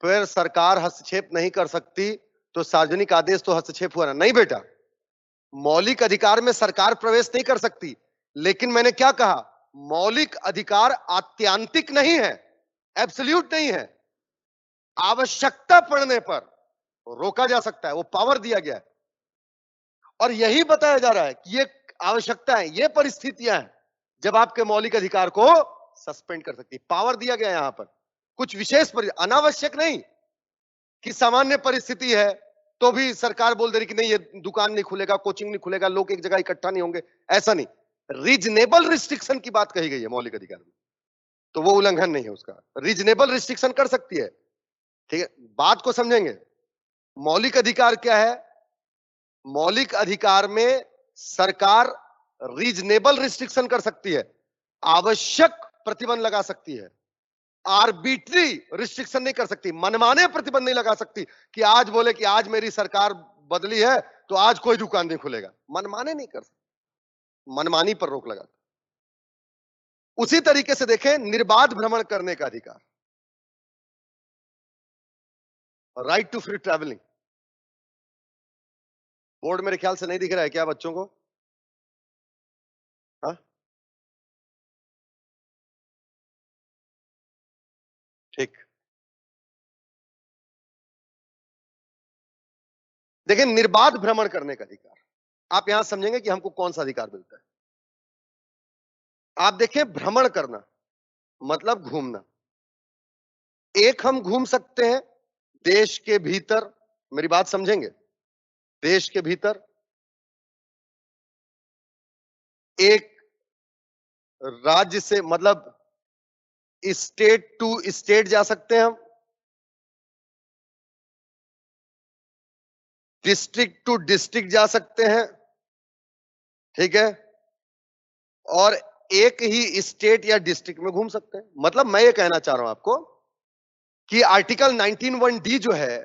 पर सरकार हस्तक्षेप नहीं कर सकती, तो सार्वजनिक आदेश तो हस्तक्षेप हुआ ना। नहीं बेटा, मौलिक अधिकार में सरकार प्रवेश नहीं कर सकती, लेकिन मैंने क्या कहा, मौलिक अधिकार आत्यांतिक नहीं है, एब्सोल्यूट नहीं है। आवश्यकता पड़ने पर रोका जा सकता है, वो पावर दिया गया है। और यही बताया जा रहा है कि ये आवश्यकता है, ये परिस्थितियां हैं जब आपके मौलिक अधिकार को सस्पेंड कर सकती है। पावर दिया गया है यहां पर, कुछ विशेष अनावश्यक नहीं कि सामान्य परिस्थिति है तो भी सरकार बोल दे रही कि नहीं ये दुकान नहीं खुलेगा, कोचिंग नहीं खुलेगा, लोग एक जगह इकट्ठा नहीं होंगे, ऐसा नहीं। रीजनेबल रिस्ट्रिक्शन की बात कही गई है मौलिक अधिकार में, तो वो उल्लंघन नहीं है उसका। रीजनेबल रिस्ट्रिक्शन कर सकती है, ठीक है। बात को समझेंगे, मौलिक अधिकार क्या है? मौलिक अधिकार में सरकार रीजनेबल रिस्ट्रिक्शन कर सकती है, आवश्यक प्रतिबंध लगा सकती है, आर्बिट्री रिस्ट्रिक्शन नहीं कर सकती, मनमाने प्रतिबंध नहीं लगा सकती कि आज बोले कि आज मेरी सरकार बदली है तो आज कोई दुकान नहीं खुलेगा। मनमाने नहीं कर सकती, मनमानी पर रोक लगा। उसी तरीके से देखें, निर्बाध भ्रमण करने का अधिकार, right to free travelling. Board मेरे ख्याल से नहीं दिख रहा है क्या बच्चों को? हाँ, ठीक। देखिए, निर्बाध भ्रमण करने का अधिकार, आप यहां समझेंगे कि हमको कौन सा अधिकार मिलता है। आप देखें, भ्रमण करना मतलब घूमना। एक हम घूम सकते हैं देश के भीतर, मेरी बात समझेंगे, देश के भीतर एक राज्य से, मतलब स्टेट टू स्टेट जा सकते हैं हम, डिस्ट्रिक्ट टू डिस्ट्रिक्ट जा सकते हैं, ठीक है, और एक ही स्टेट या डिस्ट्रिक्ट में घूम सकते हैं। मतलब मैं ये कहना चाह रहा हूं आपको कि आर्टिकल 19(1)(d) जो है,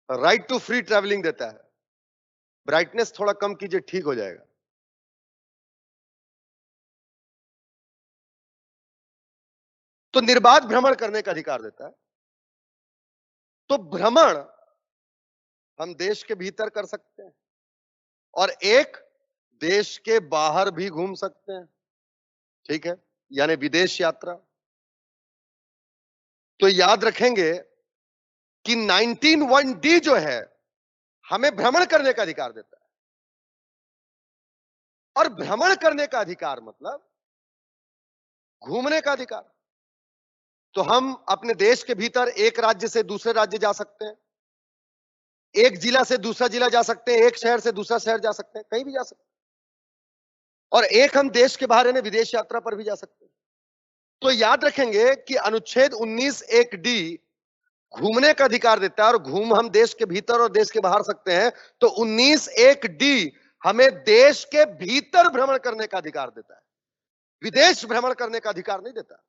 राइट टू फ्री ट्रैवलिंग देता है। ब्राइटनेस थोड़ा कम कीजिए, ठीक हो जाएगा। तो निर्बाध भ्रमण करने का अधिकार देता है। तो भ्रमण हम देश के भीतर कर सकते हैं और एक देश के बाहर भी घूम सकते हैं, ठीक है, यानी विदेश यात्रा। तो याद रखेंगे कि 19(1)(d जो है हमें भ्रमण करने का अधिकार देता है, और भ्रमण करने का अधिकार मतलब घूमने का अधिकार। तो हम अपने देश के भीतर एक राज्य से दूसरे राज्य जा सकते हैं, एक जिला से दूसरा जिला जा सकते हैं, एक शहर से दूसरा शहर जा सकते हैं, कहीं भी जा सकते हैं, और एक हम देश के बाहर यानी विदेश यात्रा पर भी जा सकते हैं। तो याद रखेंगे कि अनुच्छेद 19(1)(d घूमने का अधिकार देता है, और घूम हम देश के भीतर और देश के बाहर सकते हैं। तो 19(1)(d हमें देश के भीतर भ्रमण करने का अधिकार देता है, विदेश भ्रमण करने का अधिकार नहीं देता।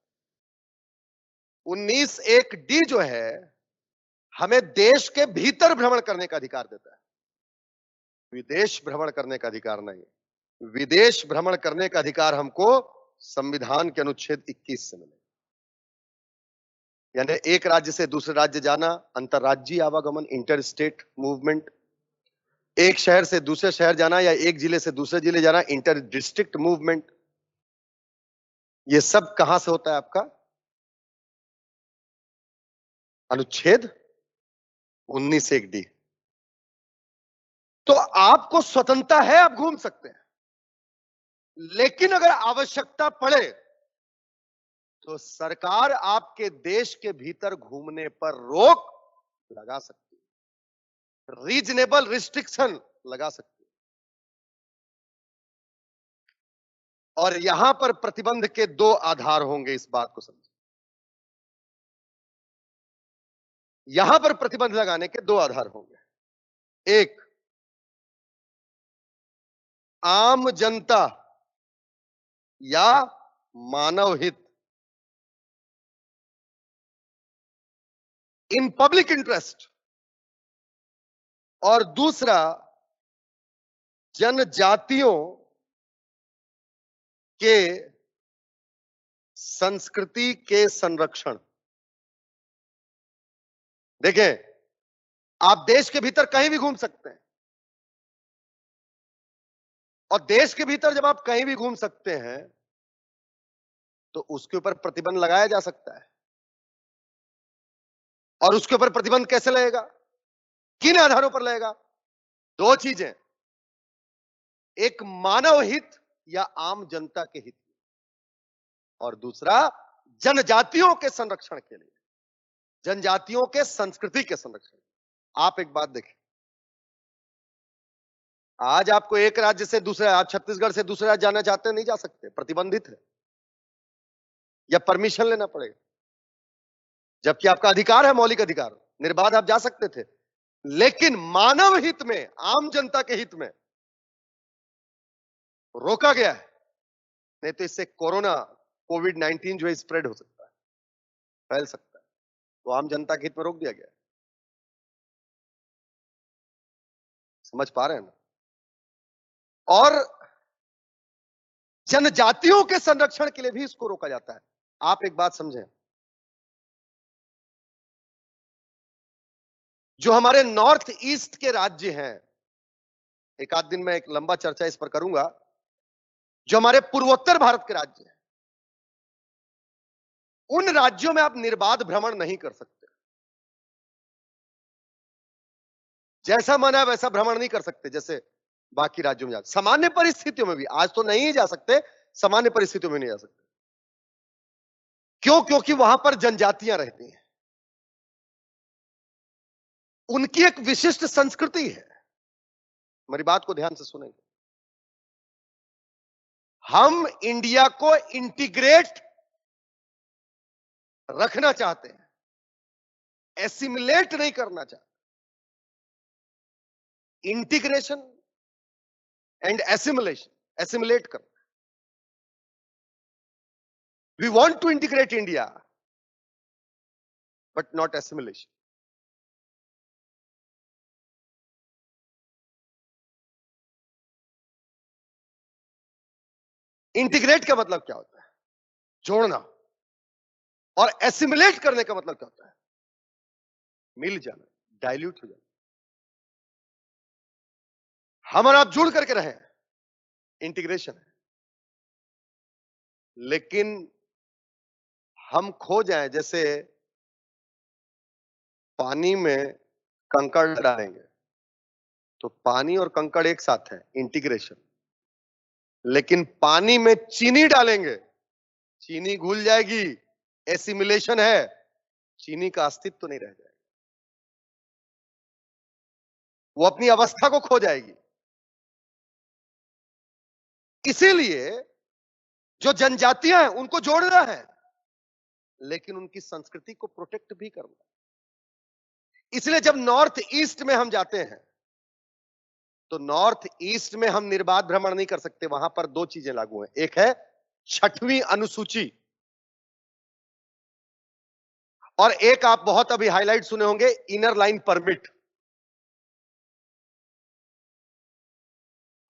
19(1)(d जो है हमें देश के भीतर भ्रमण करने का अधिकार देता है, विदेश भ्रमण करने का अधिकार नहीं। विदेश भ्रमण करने का अधिकार हमको संविधान के अनुच्छेद 21 से मिलेगा, यानी एक राज्य से दूसरे राज्य जाना, अंतरराज्यीय आवागमन, इंटर स्टेट मूवमेंट, एक शहर से दूसरे शहर जाना या एक जिले से दूसरे जिले जाना, इंटर डिस्ट्रिक्ट मूवमेंट। ये सब कहां से होता है आपका? अनुच्छेद 19(1)(d। तो आपको स्वतंत्रता है, आप घूम सकते हैं, लेकिन अगर आवश्यकता पड़े तो सरकार आपके देश के भीतर घूमने पर रोक लगा सकती है, रीजनेबल रिस्ट्रिक्शन लगा सकती है। और यहां पर प्रतिबंध के दो आधार होंगे, इस बात को समझिए। यहां पर प्रतिबंध लगाने के दो आधार होंगे। एक, आम जनता या मानव हित, इन पब्लिक इंटरेस्ट, और दूसरा जनजातियों के संस्कृति के संरक्षण। देखें, आप देश के भीतर कहीं भी घूम सकते हैं, और देश के भीतर जब आप कहीं भी घूम सकते हैं तो उसके ऊपर प्रतिबंध लगाया जा सकता है। और उसके ऊपर प्रतिबंध कैसे लगेगा, किन आधारों पर लगेगा? दो चीजें, एक मानव हित या आम जनता के हित, और दूसरा जनजातियों के संरक्षण के लिए, जनजातियों के संस्कृति के संरक्षण। आप एक बात देखें, आज आपको एक राज्य से दूसरे, आप छत्तीसगढ़ से दूसरे राज्य जाना चाहते हैं, नहीं जा सकते, प्रतिबंधित है, या परमिशन लेना पड़ेगा, जबकि आपका अधिकार है, मौलिक अधिकार, निर्बाध आप जा सकते थे। लेकिन मानव हित में, आम जनता के हित में रोका गया है, नहीं तो इससे कोरोना, कोविड-19 जो है स्प्रेड हो सकता है, फैल सकता है, तो आम जनता के हित में रोक दिया गया है। समझ पा रहे हैं ना? और जनजातियों के संरक्षण के लिए भी इसको रोका जाता है। आप एक बात समझें, जो हमारे नॉर्थ ईस्ट के राज्य हैं, एक आध दिन में एक लंबा चर्चा इस पर करूंगा, जो हमारे पूर्वोत्तर भारत के राज्य हैं, उन राज्यों में आप निर्बाध भ्रमण नहीं कर सकते। जैसा मन है वैसा भ्रमण नहीं कर सकते, जैसे बाकी राज्यों में जा, सामान्य परिस्थितियों में भी, आज तो नहीं जा सकते, सामान्य परिस्थितियों में नहीं जा सकते। क्यों? क्योंकि वहां पर जनजातियां रहती हैं, उनकी एक विशिष्ट संस्कृति है। मेरी बात को ध्यान से सुनेंगे। हम इंडिया को इंटीग्रेट रखना चाहते हैं, एसिमिलेट नहीं करना चाहते। इंटीग्रेशन एंड एसिमिलेशन, एसिमिलेट करना। We want to integrate India but not assimilation. Integrate का मतलब क्या होता है? जोड़ना। और एसिमिलेट करने का मतलब क्या होता है? मिल जाना, डाइल्यूट हो जाना। हम और आप जुड़ करके रहे, इंटीग्रेशन है। लेकिन हम खो जाएं, जैसे पानी में कंकड़ डालेंगे तो पानी और कंकड़ एक साथ है, इंटीग्रेशन। लेकिन पानी में चीनी डालेंगे, चीनी घुल जाएगी, एसिमिलेशन है, चीनी का अस्तित्व तो नहीं रह जाएगा, वो अपनी अवस्था को खो जाएगी। इसीलिए जो जनजातियां हैं उनको जोड़ना है, लेकिन उनकी संस्कृति को प्रोटेक्ट भी करना है। इसलिए जब नॉर्थ ईस्ट में हम जाते हैं तो नॉर्थ ईस्ट में हम निर्बाध भ्रमण नहीं कर सकते, वहां पर दो चीजें लागू हैं। एक है 6वीं अनुसूची, और एक आप बहुत अभी हाईलाइट सुने होंगे, इनर लाइन परमिट।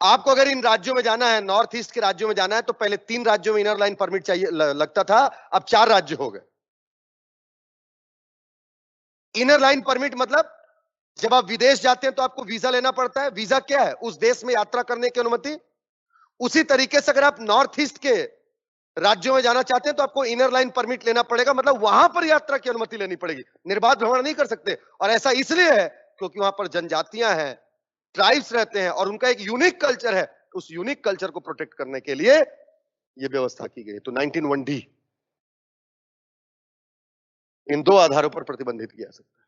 आपको अगर इन राज्यों में जाना है, नॉर्थ ईस्ट के राज्यों में जाना है, तो पहले 3 राज्यों में इनर लाइन परमिट चाहिए लगता था, अब 4 राज्य हो गए। इनर लाइन परमिट मतलब जब आप विदेश जाते हैं तो आपको वीजा लेना पड़ता है। वीजा क्या है? उस देश में यात्रा करने की अनुमति। उसी तरीके से अगर आप नॉर्थ ईस्ट के राज्यों में जाना चाहते हैं तो आपको इनर लाइन परमिट लेना पड़ेगा, मतलब वहां पर यात्रा की अनुमति लेनी पड़ेगी, निर्बाध भ्रमण नहीं कर सकते। और ऐसा इसलिए है क्योंकि वहां पर जनजातियां हैं, ट्राइब्स रहते हैं और उनका एक यूनिक कल्चर है। उस यूनिक कल्चर को प्रोटेक्ट करने के लिए यह व्यवस्था की गई। तो 19(1)D इन 2 आधारों पर प्रतिबंधित किया जा सकता है।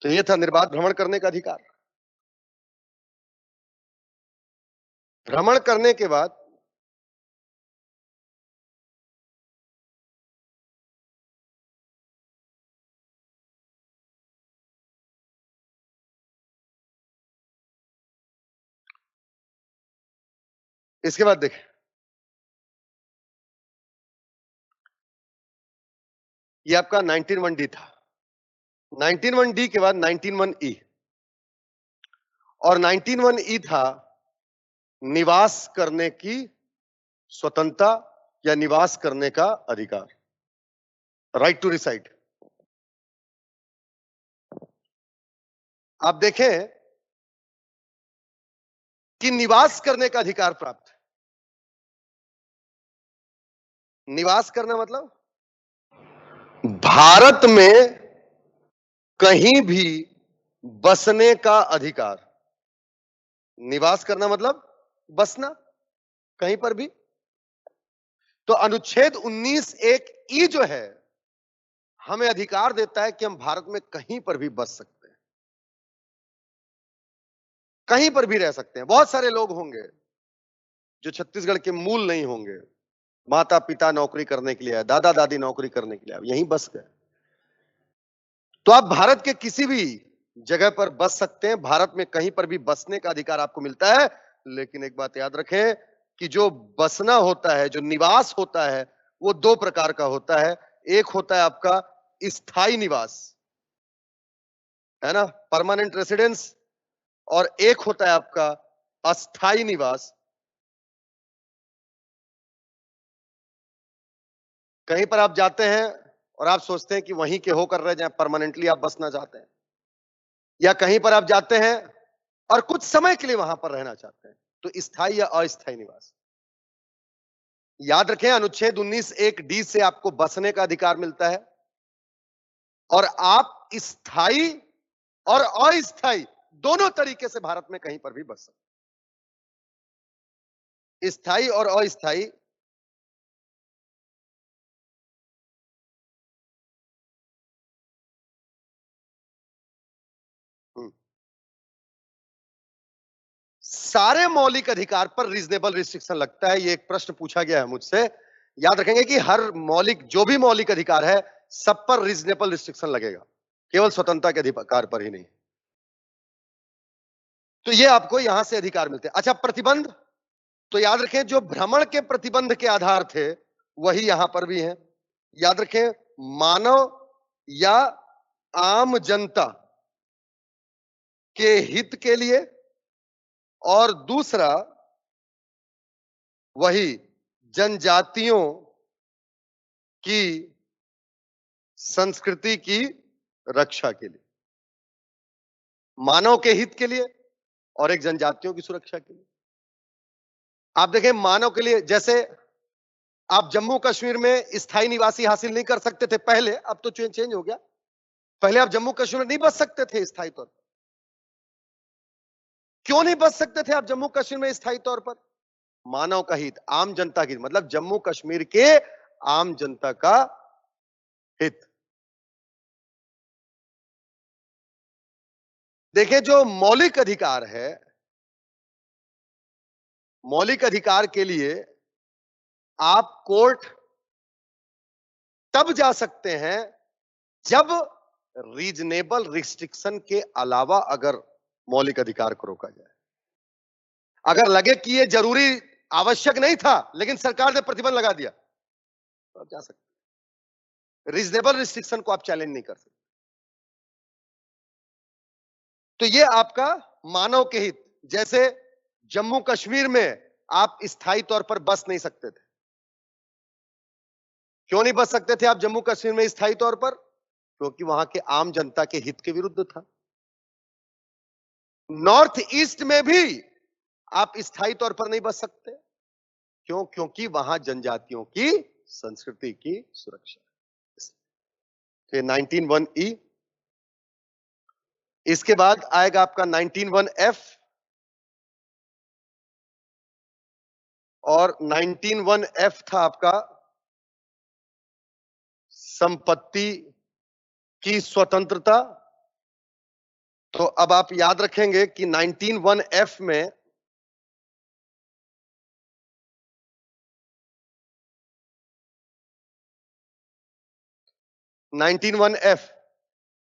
तो यह था निर्बाध भ्रमण करने का अधिकार। भ्रमण करने के बाद इसके बाद देखें, ये आपका 19(1)D था। 19(1)D के बाद 19(1)E, और 19(1)E था निवास करने की स्वतंत्रता या निवास करने का अधिकार, राइट टू रिसाइड। आप देखें कि निवास करने का अधिकार प्राप्त है। निवास करना मतलब भारत में कहीं भी बसने का अधिकार। निवास करना मतलब बसना कहीं पर भी। तो अनुच्छेद 19(1)E जो है हमें अधिकार देता है कि हम भारत में कहीं पर भी बस सकते हैं, कहीं पर भी रह सकते हैं। बहुत सारे लोग होंगे जो छत्तीसगढ़ के मूल नहीं होंगे, माता पिता नौकरी करने के लिए आए, दादा दादी नौकरी करने के लिए आए, यहीं बस गए। तो आप भारत के किसी भी जगह पर बस सकते हैं, भारत में कहीं पर भी बसने का अधिकार आपको मिलता है। लेकिन एक बात याद रखें कि जो बसना होता है, जो निवास होता है, वो 2 प्रकार का होता है। एक होता है आपका स्थायी निवास, है ना, परमानेंट रेसिडेंस, और एक होता है आपका अस्थाई निवास। कहीं पर आप जाते हैं और आप सोचते हैं कि वहीं के होकर रह जाएं, परमानेंटली आप बसना चाहते हैं, या कहीं पर आप जाते हैं और कुछ समय के लिए वहां पर रहना चाहते हैं, तो स्थायी या अस्थायी निवास। याद रखें, अनुच्छेद 19(1)D से आपको बसने का अधिकार मिलता है, और आप स्थायी और अस्थायी दोनों तरीके से भारत में कहीं पर भी बस सकते हैं। स्थायी और अस्थायी सारे मौलिक अधिकार पर रीजनेबल रिस्ट्रिक्शन लगता है। ये एक प्रश्न पूछा गया है मुझसे। याद रखेंगे कि हर मौलिक, जो भी मौलिक अधिकार है, सब पर रीजनेबल रिस्ट्रिक्शन लगेगा, केवल स्वतंत्रता के अधिकार पर ही नहीं। तो ये आपको यहां से अधिकार मिलते हैं। अच्छा, प्रतिबंध, तो याद रखें जो भ्रमण के प्रतिबंध के आधार थे वही यहां पर भी हैं। याद रखें, मानव या आम जनता के हित के लिए, और दूसरा वही जनजातियों की संस्कृति की रक्षा के लिए, मानव के हित के लिए और एक जनजातियों की सुरक्षा के लिए। आप देखें, मानव के लिए, जैसे आप जम्मू कश्मीर में स्थायी निवासी हासिल नहीं कर सकते थे पहले, अब तो चेंज हो गया। पहले आप जम्मू कश्मीर में नहीं बस सकते थे स्थायी तौर पर। क्यों नहीं बस सकते थे आप जम्मू कश्मीर में स्थायी तौर पर? मानव का हित, आम जनता की, मतलब जम्मू कश्मीर के आम जनता का हित। देखिए, जो मौलिक अधिकार है, मौलिक अधिकार के लिए आप कोर्ट तब जा सकते हैं जब रीजनेबल रिस्ट्रिक्शन के अलावा अगर मौलिक अधिकार को रोका जाए। अगर लगे कि ये जरूरी आवश्यक नहीं था लेकिन सरकार ने प्रतिबंध लगा दिया तो आप जा सकते। रीजनेबल रिस्ट्रिक्शन को आप चैलेंज नहीं कर सकते। तो ये आपका मानव के हित, जैसे जम्मू कश्मीर में आप स्थायी तौर पर बस नहीं सकते थे। क्यों नहीं बस सकते थे आप जम्मू कश्मीर में स्थायी तौर पर? क्योंकि वहां के आम जनता के हित के विरुद्ध था। नॉर्थ ईस्ट में भी आप स्थायी तौर पर नहीं बस सकते। क्यों? क्योंकि वहां जनजातियों की संस्कृति की सुरक्षा। 19(1)(e). इसके बाद आएगा आपका 19(1)(f) और 19(1)(f) था आपका संपत्ति की स्वतंत्रता। तो अब आप याद रखेंगे कि 19(1)(f) में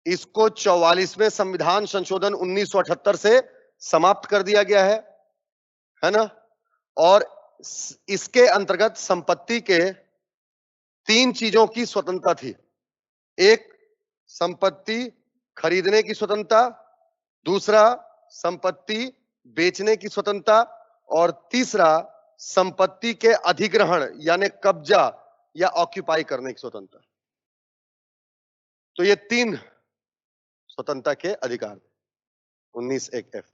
इसको 44वें संविधान संशोधन 1978 से समाप्त कर दिया गया है ना? और इसके अंतर्गत संपत्ति के 3 चीजों की स्वतंत्रता थी। एक, संपत्ति खरीदने की स्वतंत्रता, दूसरा संपत्ति बेचने की स्वतंत्रता और तीसरा संपत्ति के अधिग्रहण यानी कब्जा या ऑक्यूपाई करने की स्वतंत्रता। तो ये 3 स्वतंत्रता के अधिकार 19(1)(f).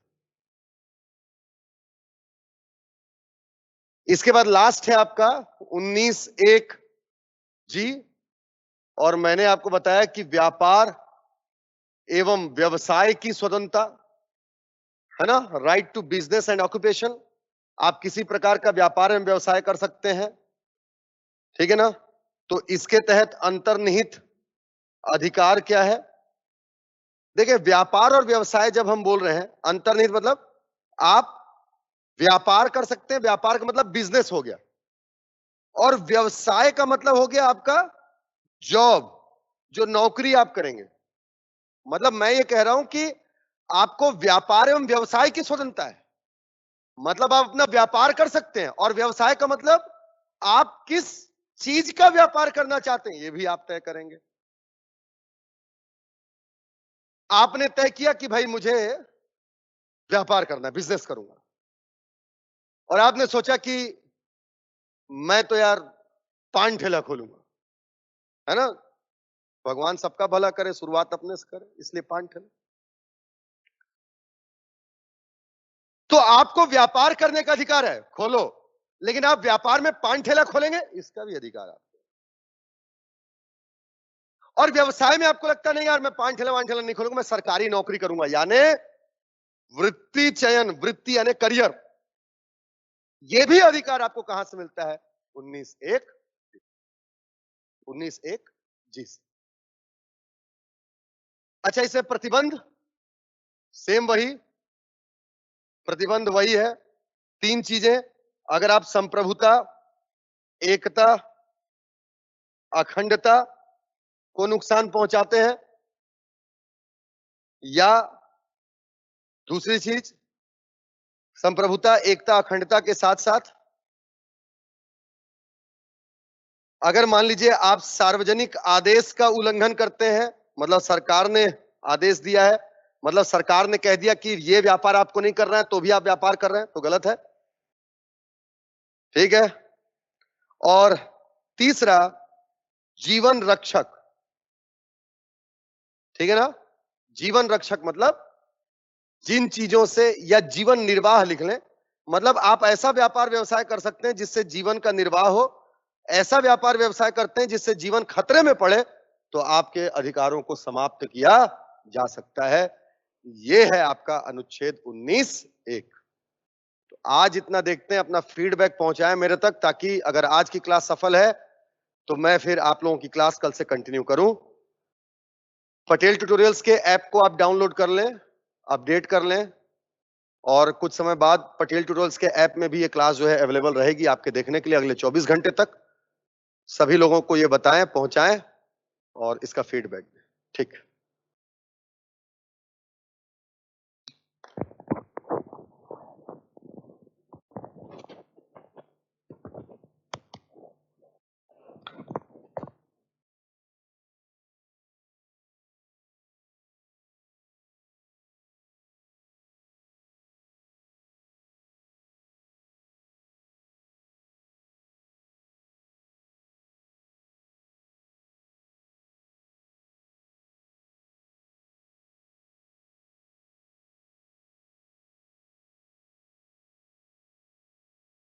इसके बाद लास्ट है आपका 19(1)(g) और मैंने आपको बताया कि व्यापार एवं व्यवसाय की स्वतंत्रता है ना, right to business and occupation. आप किसी प्रकार का व्यापार एवं व्यवसाय कर सकते हैं, ठीक है ना? तो इसके तहत अंतर्निहित अधिकार क्या है? देखिए, व्यापार और व्यवसाय जब हम बोल रहे हैं, अंतर्निहित मतलब आप व्यापार कर सकते हैं, व्यापार का मतलब बिजनेस हो गया, और व्यवसाय का मतलब हो गया आपका जॉब, जो नौकरी आप करेंगे। मतलब मैं ये कह रहा हूं कि आपको व्यापार एवं व्यवसाय की स्वतंत्रता है, मतलब आप अपना व्यापार कर सकते हैं, और व्यवसाय का मतलब आप किस चीज का व्यापार करना चाहते हैं ये भी आप तय करेंगे। आपने तय किया कि भाई मुझे व्यापार करना है, बिजनेस करूंगा, और आपने सोचा कि मैं तो यार पान ठेला खोलूंगा, है ना? भगवान सबका भला करे, शुरुआत अपने से करे, इसलिए पान ठेला। तो आपको व्यापार करने का अधिकार है, खोलो, लेकिन आप व्यापार में पान ठेला खोलेंगे इसका भी अधिकार आपको। और व्यवसाय में आपको लगता नहीं यार मैं पान ठेला वान ठेला नहीं खोलूंगा, मैं सरकारी नौकरी करूंगा, यानी वृत्ति चयन, वृत्ति यानी करियर, ये भी अधिकार आपको कहां से मिलता है? 19(1)(g). अच्छा, इसे प्रतिबंध सेम वही, प्रतिबंध वही है, 3 चीजें। अगर आप संप्रभुता, एकता, अखंडता को नुकसान पहुंचाते हैं, या दूसरी चीज संप्रभुता, एकता, अखंडता के साथ साथ अगर मान लीजिए आप सार्वजनिक आदेश का उल्लंघन करते हैं, मतलब सरकार ने आदेश दिया है, मतलब सरकार ने कह दिया कि ये व्यापार आपको नहीं करना है, तो भी आप व्यापार कर रहे हैं, तो गलत है, ठीक है? और तीसरा, जीवन रक्षक, ठीक है ना? जीवन रक्षक मतलब जिन चीजों से, या जीवन निर्वाह लिख लें, मतलब आप ऐसा व्यापार व्यवसाय कर सकते हैं जिससे जीवन का निर्वाह हो, ऐसा व्यापार व्यवसाय करते हैं जिससे जीवन खतरे में पड़े तो आपके अधिकारों को समाप्त किया जा सकता है। ये है आपका अनुच्छेद 19(1). तो आज इतना देखते हैं, अपना फीडबैक पहुंचाएं मेरे तक, ताकि अगर आज की क्लास सफल है तो मैं फिर आप लोगों की क्लास कल से कंटिन्यू करूं। पटेल ट्यूटोरियल्स के ऐप को आप डाउनलोड कर लें, अपडेट कर लें, और कुछ समय बाद पटेल ट्यूटोरियल्स के ऐप में भी ये क्लास जो है अवेलेबल रहेगी आपके देखने के लिए अगले 24 घंटे तक। सभी लोगों को ये बताएं, पहुंचाएं और इसका फीडबैक दें। ठीक।